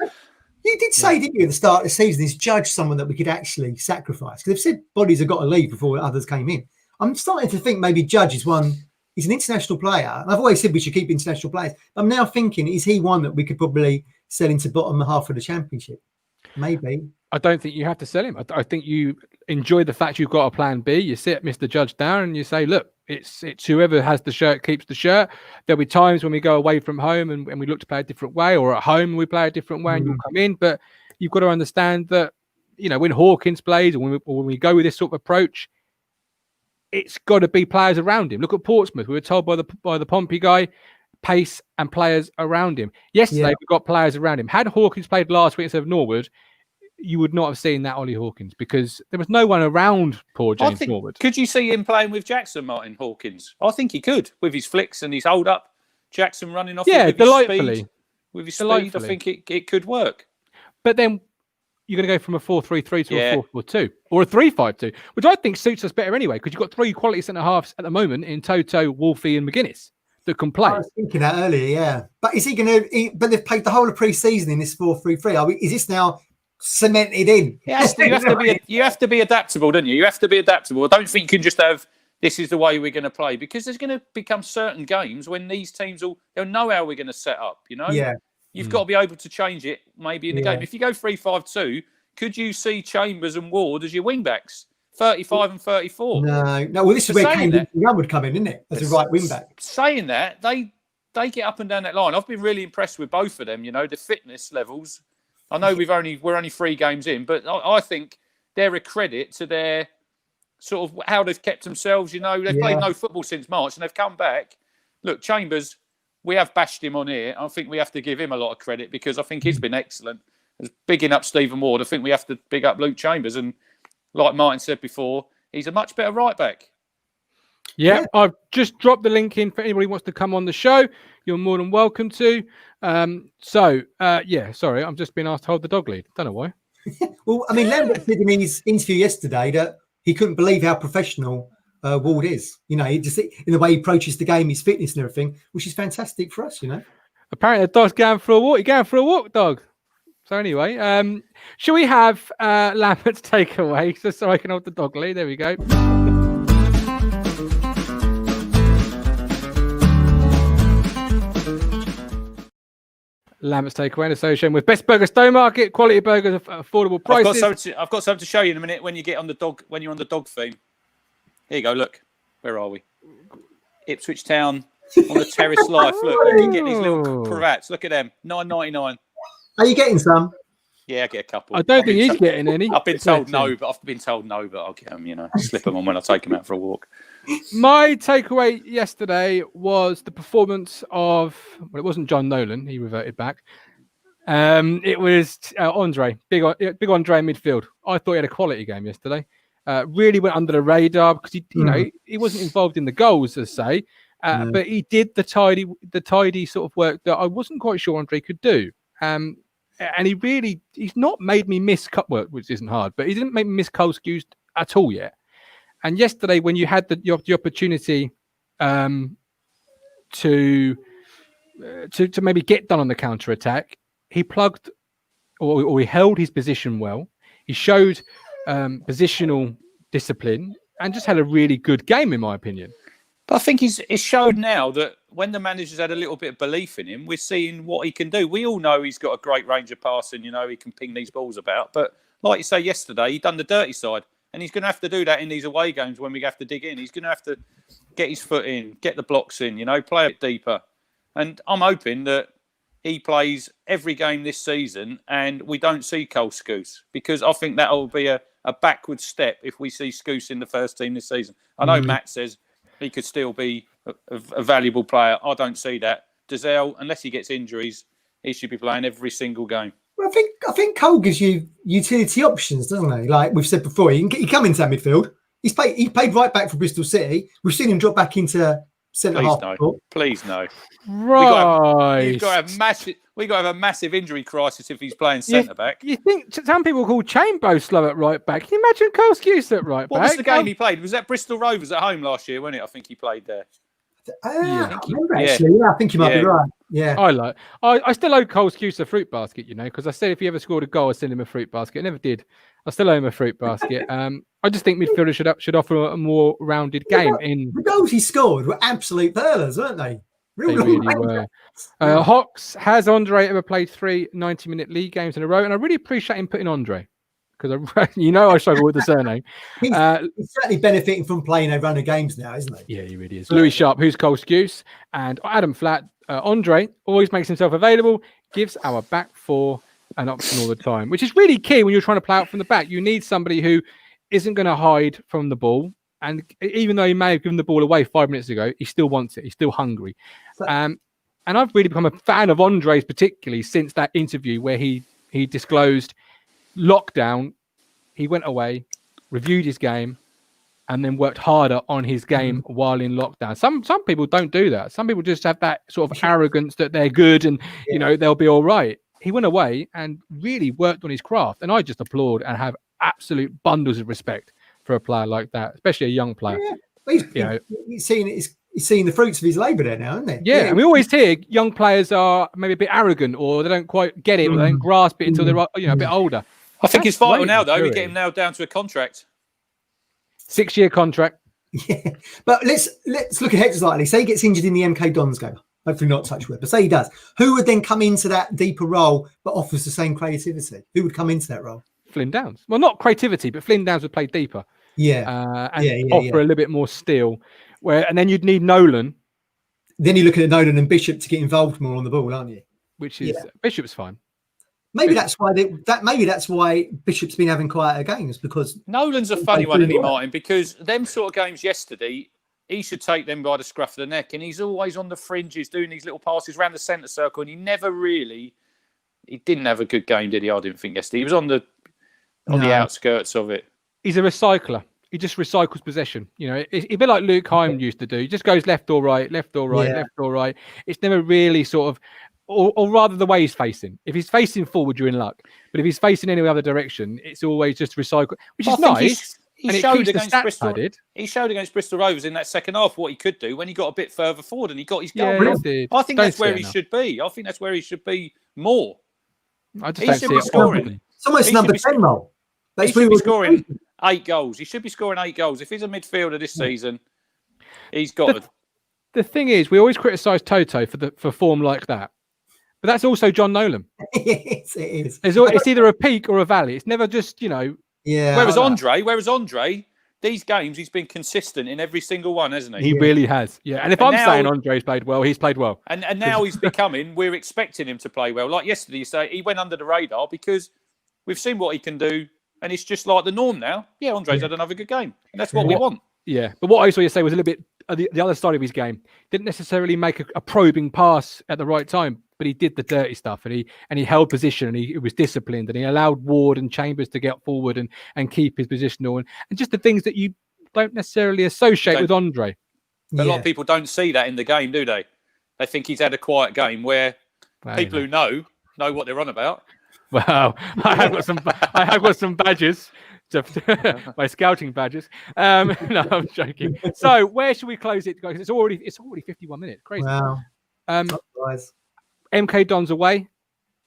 You did say, didn't you, at the start of the season, is Judge someone that we could actually sacrifice? Because they've said bodies have got to leave before others came in. I'm starting to think maybe Judge is one. He's an international player. And I've always said we should keep international players. I'm now thinking, is he one that we could probably sell into bottom half of the Championship? Maybe. I don't think you have to sell him. I think you enjoy the fact you've got a plan B. You sit Mr. Judge down and you say, look, it's whoever has the shirt keeps the shirt. There'll be times when we go away from home and we look to play a different way, or at home we play a different way and you'll come in. But you've got to understand that, when Hawkins plays, or when we go with this sort of approach, it's got to be players around him. Look at Portsmouth. We were told by the Pompey guy, pace and players around him. Yesterday, we got players around him. Had Hawkins played last week instead of Norwood, you would not have seen that Ollie Hawkins, because there was no one around poor James Norwood. Could you see him playing with Jackson, Martin Hawkins? I think he could, with his flicks and his hold up. Jackson running off with delightfully. With his speed, I think it could work. But then you're going to go from a 4-3-3 to a 4-4-2 or a 3-5-2, which I think suits us better anyway, because you've got 3 quality centre-halves at the moment in Toto, Wolfie and McGuinness that can play. I was thinking that earlier, yeah. But is he going to... But they've played the whole of pre-season in this 4-3-3. Is this now cemented in? Yes, you have to be adaptable, don't you? You have to be adaptable. I don't think you can just have, this is the way we're going to play, because there's going to become certain games when these teams they'll know how we're going to set up, Yeah. You've got to be able to change it maybe in the game. If you go 3-5-2, could you see Chambers and Ward as your wing backs, 35 and 34? No. Well, this is where Kane would come in, isn't it? As a right wing back. Saying that, they get up and down that line. I've been really impressed with both of them. The fitness levels. I know we're only 3 games in, but I think they're a credit to their sort of how they've kept themselves. They've played no football since March and they've come back. Look, Chambers, we have bashed him on here. I think we have to give him a lot of credit, because I think he's been excellent. As bigging up Stephen Ward, I think we have to big up Luke Chambers. And like Martin said before, he's a much better right back. Yeah, I've just dropped the link in for anybody who wants to come on the show. You're more than welcome to. Sorry, I'm just being asked to hold the dog lead. Don't know why. Well, I mean, Lambert said in his interview yesterday that he couldn't believe how professional Ward is. You know, he just in the way he approaches the game, his fitness and everything, which is fantastic for us. You know. Apparently, the dog's going for a walk. You're going for a walk, dog. So anyway, shall we have Lambert's takeaway just so I can hold the dog lead? There we go. Lambert's takeaway in association with Best Burger Stowmarket, quality burgers, affordable prices. I've got something to show you in a minute when you get on the dog. When you're on the dog theme. Here you go. Look, where are we? Ipswich Town on the Terrace Life. Look, you can get these little cravats. Look at them, $9.99. Are you getting some? Yeah, I get a couple. I don't think he's getting any. I've been told no, but I'll get them. You know, slip them on when I take them out for a walk. My takeaway yesterday was the performance of, well, it wasn't John Nolan. He reverted back. It was Andre, big Andre in midfield. I thought he had a quality game yesterday. Really went under the radar because he wasn't involved in the goals, as say, but he did the tidy sort of work that I wasn't quite sure Andre could do. And he's not made me miss cut work, which isn't hard, but he didn't make me miss Cole Skews at all yet. And yesterday, when you had the opportunity to maybe get done on the counter attack, he plugged or he held his position well. He showed positional discipline and just had a really good game, in my opinion. But I think it's showed now that when the manager's had a little bit of belief in him, we're seeing what he can do. We all know he's got a great range of passing. You know, he can ping these balls about. But like you say, yesterday, he done the dirty side. And he's going to have to do that in these away games when we have to dig in. He's going to have to get his foot in, get the blocks in, you know, play a bit deeper. And I'm hoping that he plays every game this season and we don't see Cole Scouse, because I think that will be a backward step if we see Scouse in the first team this season. I know Matt says he could still be a valuable player. I don't see that. Dazelle, unless he gets injuries, he should be playing every single game. Well, I think Cole gives you utility options, doesn't he? Like we've said before, he come into that midfield. He played right back for Bristol City. We've seen him drop back into centre half. Please no. Right. We've got to have a massive injury crisis if he's playing centre back. You think some people call Chambo slow at right back? Can you imagine Cole Skews at right back? What was the game he played? Was that Bristol Rovers at home last year, wasn't it? I think he played there. I remember actually. Yeah, I think you might be right. Yeah, I still owe Cole Skews a fruit basket, you know, because I said if he ever scored a goal, I'd send him a fruit basket. I never did. I still owe him a fruit basket. I just think midfielders should offer a more rounded game. The goals he scored were absolute pearlers, weren't they? They really were. Hawks, has Andre ever played 3 90-minute league games in a row? And I really appreciate him putting Andre, because I struggle with the surname. He's certainly benefiting from playing a run of games now, isn't he? Yeah, he really is. Louis Sharp, who's Cole Skews, and Adam Flatt. Andre always makes himself available, gives our back four an option all the time, which is really key when you're trying to play out from the back. You need somebody who isn't going to hide from the ball. And even though he may have given the ball away 5 minutes ago, he still wants it. He's still hungry. And I've really become a fan of Andre's, particularly since that interview where he disclosed lockdown. He went away, reviewed his game, and then worked harder on his game while in lockdown. Some people don't do that. Some people just have that sort of arrogance that they're good and you know they'll be all right. He went away and really worked on his craft, and I just applaud and have absolute bundles of respect for a player like that, especially a young player. Yeah. He's seeing the fruits of his labour there now, isn't he? Yeah, and we always hear young players are maybe a bit arrogant or they don't quite get it or they don't grasp it until they're a bit older. I think it's vital now, though. We get him now down to a contract. 6-year contract. Yeah, but let's look ahead slightly. Say he gets injured in the MK Dons game. Hopefully not touch wood, but say he does. Who would then come into that deeper role but offers the same creativity? Who would come into that role? Flynn Downs. Well, not creativity, but Flynn Downs would play deeper. Yeah. And offer a little bit more steel. And then you'd need Nolan. Then you're looking at Nolan and Bishop to get involved more on the ball, aren't you? Which is Bishop's fine. Maybe that's why Bishop's been having quieter games, because Nolan's a funny one, isn't he, Martin? Because them sort of games yesterday, he should take them by the scruff of the neck, and he's always on the fringes doing these little passes around the centre circle, and he didn't have a good game, did he? I didn't think yesterday. He was on the outskirts of it. He's a recycler. He just recycles possession. You know, it's a bit like Luke Heim used to do. He just goes left or right, left or right, left or right. It's never really sort of, or rather the way he's facing. If he's facing forward, you're in luck. But if he's facing any other direction, it's always just recycle, which is nice. He And it showed keeps the against stats Bristol. added. He showed against Bristol Rovers in that second half what he could do when he got a bit further forward and he got his goal. Yeah, he did. I think Don't that's see where it he enough. should be. I think that's where he should be more. I just He don't should see be it scoring. often. It's almost He number should be 10 role. He should be scoring 8 goals. He should be scoring 8 goals. If he's a midfielder this season, he's got to. The thing is, we always criticise Toto for form like that. But that's also John Nolan. Yes, it is. It's either a peak or a valley. It's never just, Yeah. Whereas Andre, these games, he's been consistent in every single one, hasn't he? He really has. Yeah. And if I'm saying Andre's played well, he's played well. And now he's becoming, we're expecting him to play well. Like yesterday, you say he went under the radar because we've seen what he can do. And it's just like the norm now. Yeah, Andre's had another good game. And that's what we want. Yeah. But what I saw you say was a little bit the other side of his game. Didn't necessarily make a probing pass at the right time, but he did the dirty stuff and he held position and he was disciplined and he allowed Ward and Chambers to get forward and keep his positional and just the things that you don't necessarily associate with Andre. But a lot of people don't see that in the game, do they? They think he's had a quiet game where people who know what they're on about. Well, I have got some badges, my scouting badges. No, I'm joking. So where should we close it, guys? It's already 51 minutes. Crazy. Wow. MK Dons away.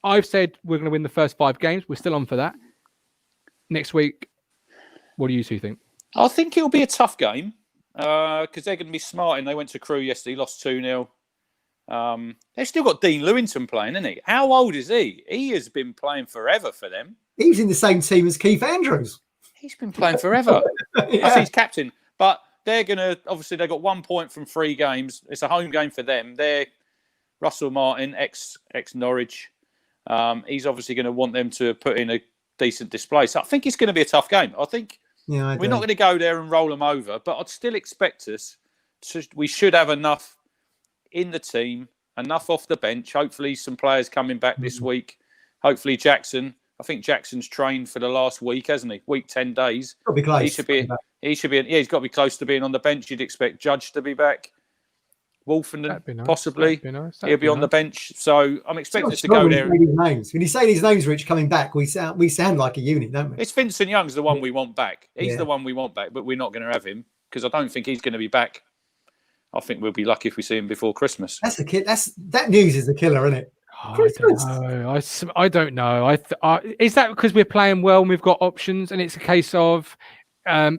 I've said we're going to win the first 5 games. We're still on for that. Next week, what do you two think? I think it'll be a tough game because they're going to be smart. And they went to Crewe yesterday, lost 2-0. They've still got Dean Lewington playing, isn't he? How old is he? He has been playing forever for them. He's in the same team as Keith Andrews. He's been playing forever. I think he's captain. But they're going to, obviously, they got 1 point from 3 games. It's a home game for them. They're Russell Martin, ex-Norwich. He's obviously going to want them to put in a decent display. So I think it's going to be a tough game. I think we're not going to go there and roll them over, but I'd still expect we should have enough in the team, enough off the bench. Hopefully some players coming back this week. Hopefully Jackson. I think Jackson's trained for the last week, hasn't he? Week 10 days. He'll be close. He should be. He's got to be close to being on the bench. You'd expect Judge to be back. Wolfenden, possibly. He'll be on the bench. So I'm expecting us to go there. When you say these names, Rich, coming back, we sound like a unit, don't we? It's Vincent Young's the one we want back. He's the one we want back, but we're not going to have him because I don't think he's going to be back. I think we'll be lucky if we see him before Christmas. That's the kid. That news is the killer, isn't it? I don't know. Is that because we're playing well and we've got options, and it's a case of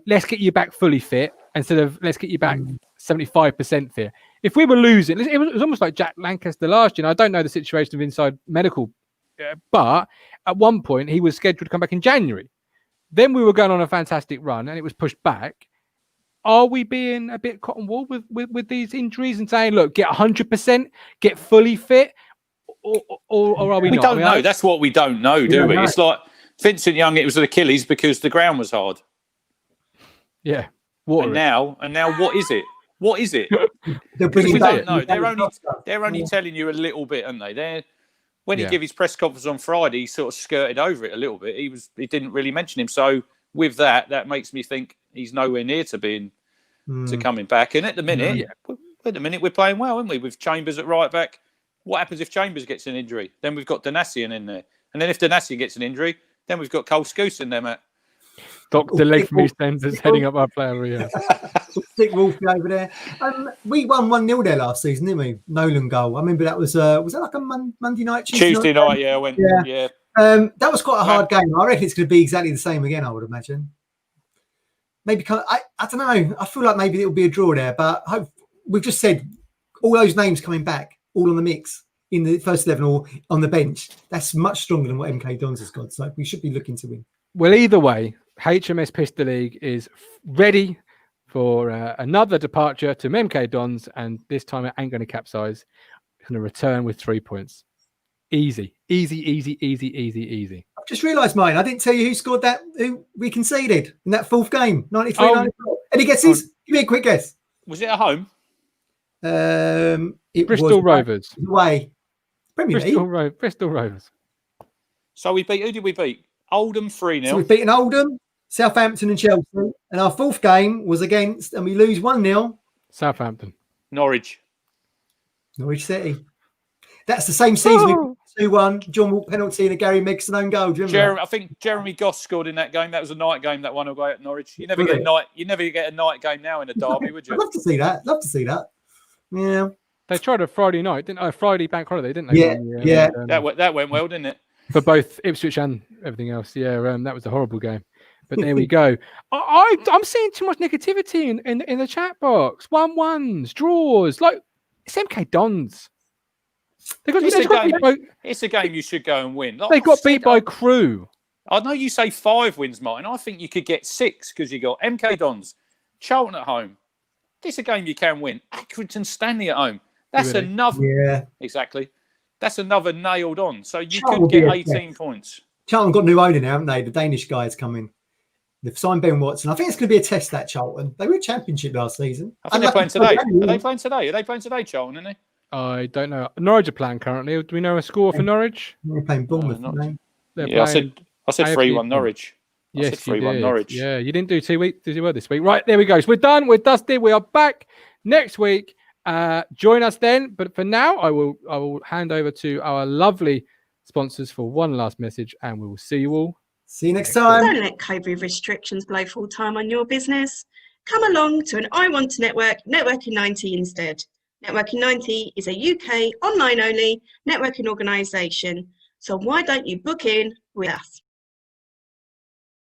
let's get you back fully fit instead of let's get you back 75% fit. If we were losing, it was almost like Jack Lancaster last year. I don't know the situation of inside medical, but at one point he was scheduled to come back in January. Then we were going on a fantastic run and it was pushed back. Are we being a bit cotton wool with these injuries and saying, look, get 100%, get fully fit, or are we not? We don't know. That's what we don't know, do we? It's like Vincent Young, it was an Achilles because the ground was hard. Yeah. And now what is it? What is it? We don't know. They're only telling you a little bit, aren't they? When he gave his press conference on Friday, he sort of skirted over it a little bit. He didn't really mention him. So with that makes me think he's nowhere near to being to coming back. And at the minute, we're playing well, aren't we? With Chambers at right back. What happens if Chambers gets an injury? Then we've got Donasian in there. And then if Donasian gets an injury, then we've got Cole Scouse in there, Matt. Dr. Leg from EastEnders heading up our player area. Stick Wolfie over there. We won 1-0 there last season, didn't we? Nolan goal. I remember that was that like a Monday night? Tuesday night, yeah. That was quite a hard game. I reckon it's going to be exactly the same again, I would imagine. Maybe, I don't know. I feel like maybe it'll be a draw there, but we've just said all those names coming back, all on the mix in the first 11 or on the bench. That's much stronger than what MK Dons has got. So we should be looking to win. Well, either way, HMS Pistol League is ready for another departure to MK Dons, and this time it ain't going to capsize. It's going to return with 3 points. Easy. I've just realised mine. I didn't tell you who scored that, who we conceded in that fourth game, 93-94. Any guesses? Give me a quick guess. Was it at home? It Bristol was Rovers. Away. Premier League. Bristol Rovers. So who did we beat? Oldham 3-0. So we've beaten Oldham, Southampton and Chelsea. And our fourth game was against, and we lose 1-0. Southampton. Norwich City. That's the same season we 2-1. John Wall penalty and a Gary Megson own goal. Do you remember I think Jeremy Goss scored in that game. That was a night game, that one away at Norwich. You never Was get it? a night. You never get a night game now in a derby, would I'd you? love to see that. Love to see that. Yeah. They tried a Friday night, didn't they? Friday bank holiday, didn't they? Yeah, yeah. That went well, didn't it? For both Ipswich and everything else. Yeah, that was a horrible game. But there we go. I'm seeing too much negativity in the chat box. 1-1s, draws. Like, it's MK Dons. It's a game you should go and win. Like they got beat by Crew. I know you say 5 wins, Martin. I think you could get 6 because you got MK Dons, Charlton at home. This is a game you can win. Accrington Stanley at home. That's Really? another. Yeah. Exactly. That's another nailed on. So you Charlton could get will be 18 points. Charlton got a new owner now, haven't they? The Danish guys coming. They've signed Ben Watson. I think it's going to be a test, that Charlton. They were Championship last season. I think they're playing today. Are they playing today? Are they playing today, Charlton, aren't they? I don't know. Norwich are playing currently. Do we know a score for Norwich? They're playing Bournemouth. Yeah, I said 3-1 Norwich. Yes, I said 3-1 Norwich. Yeah, you didn't do too well this week. Right, there we go. So we're done. We're dusted. We are back next week. Join us then. But for now, I will hand over to our lovely sponsors for one last message, and we will see you all. See you next time. Don't let COVID restrictions blow full time on your business. Come along to an I Want to Network Networking 90 instead. Networking 90 is a UK online only networking organisation. So why don't you book in with us?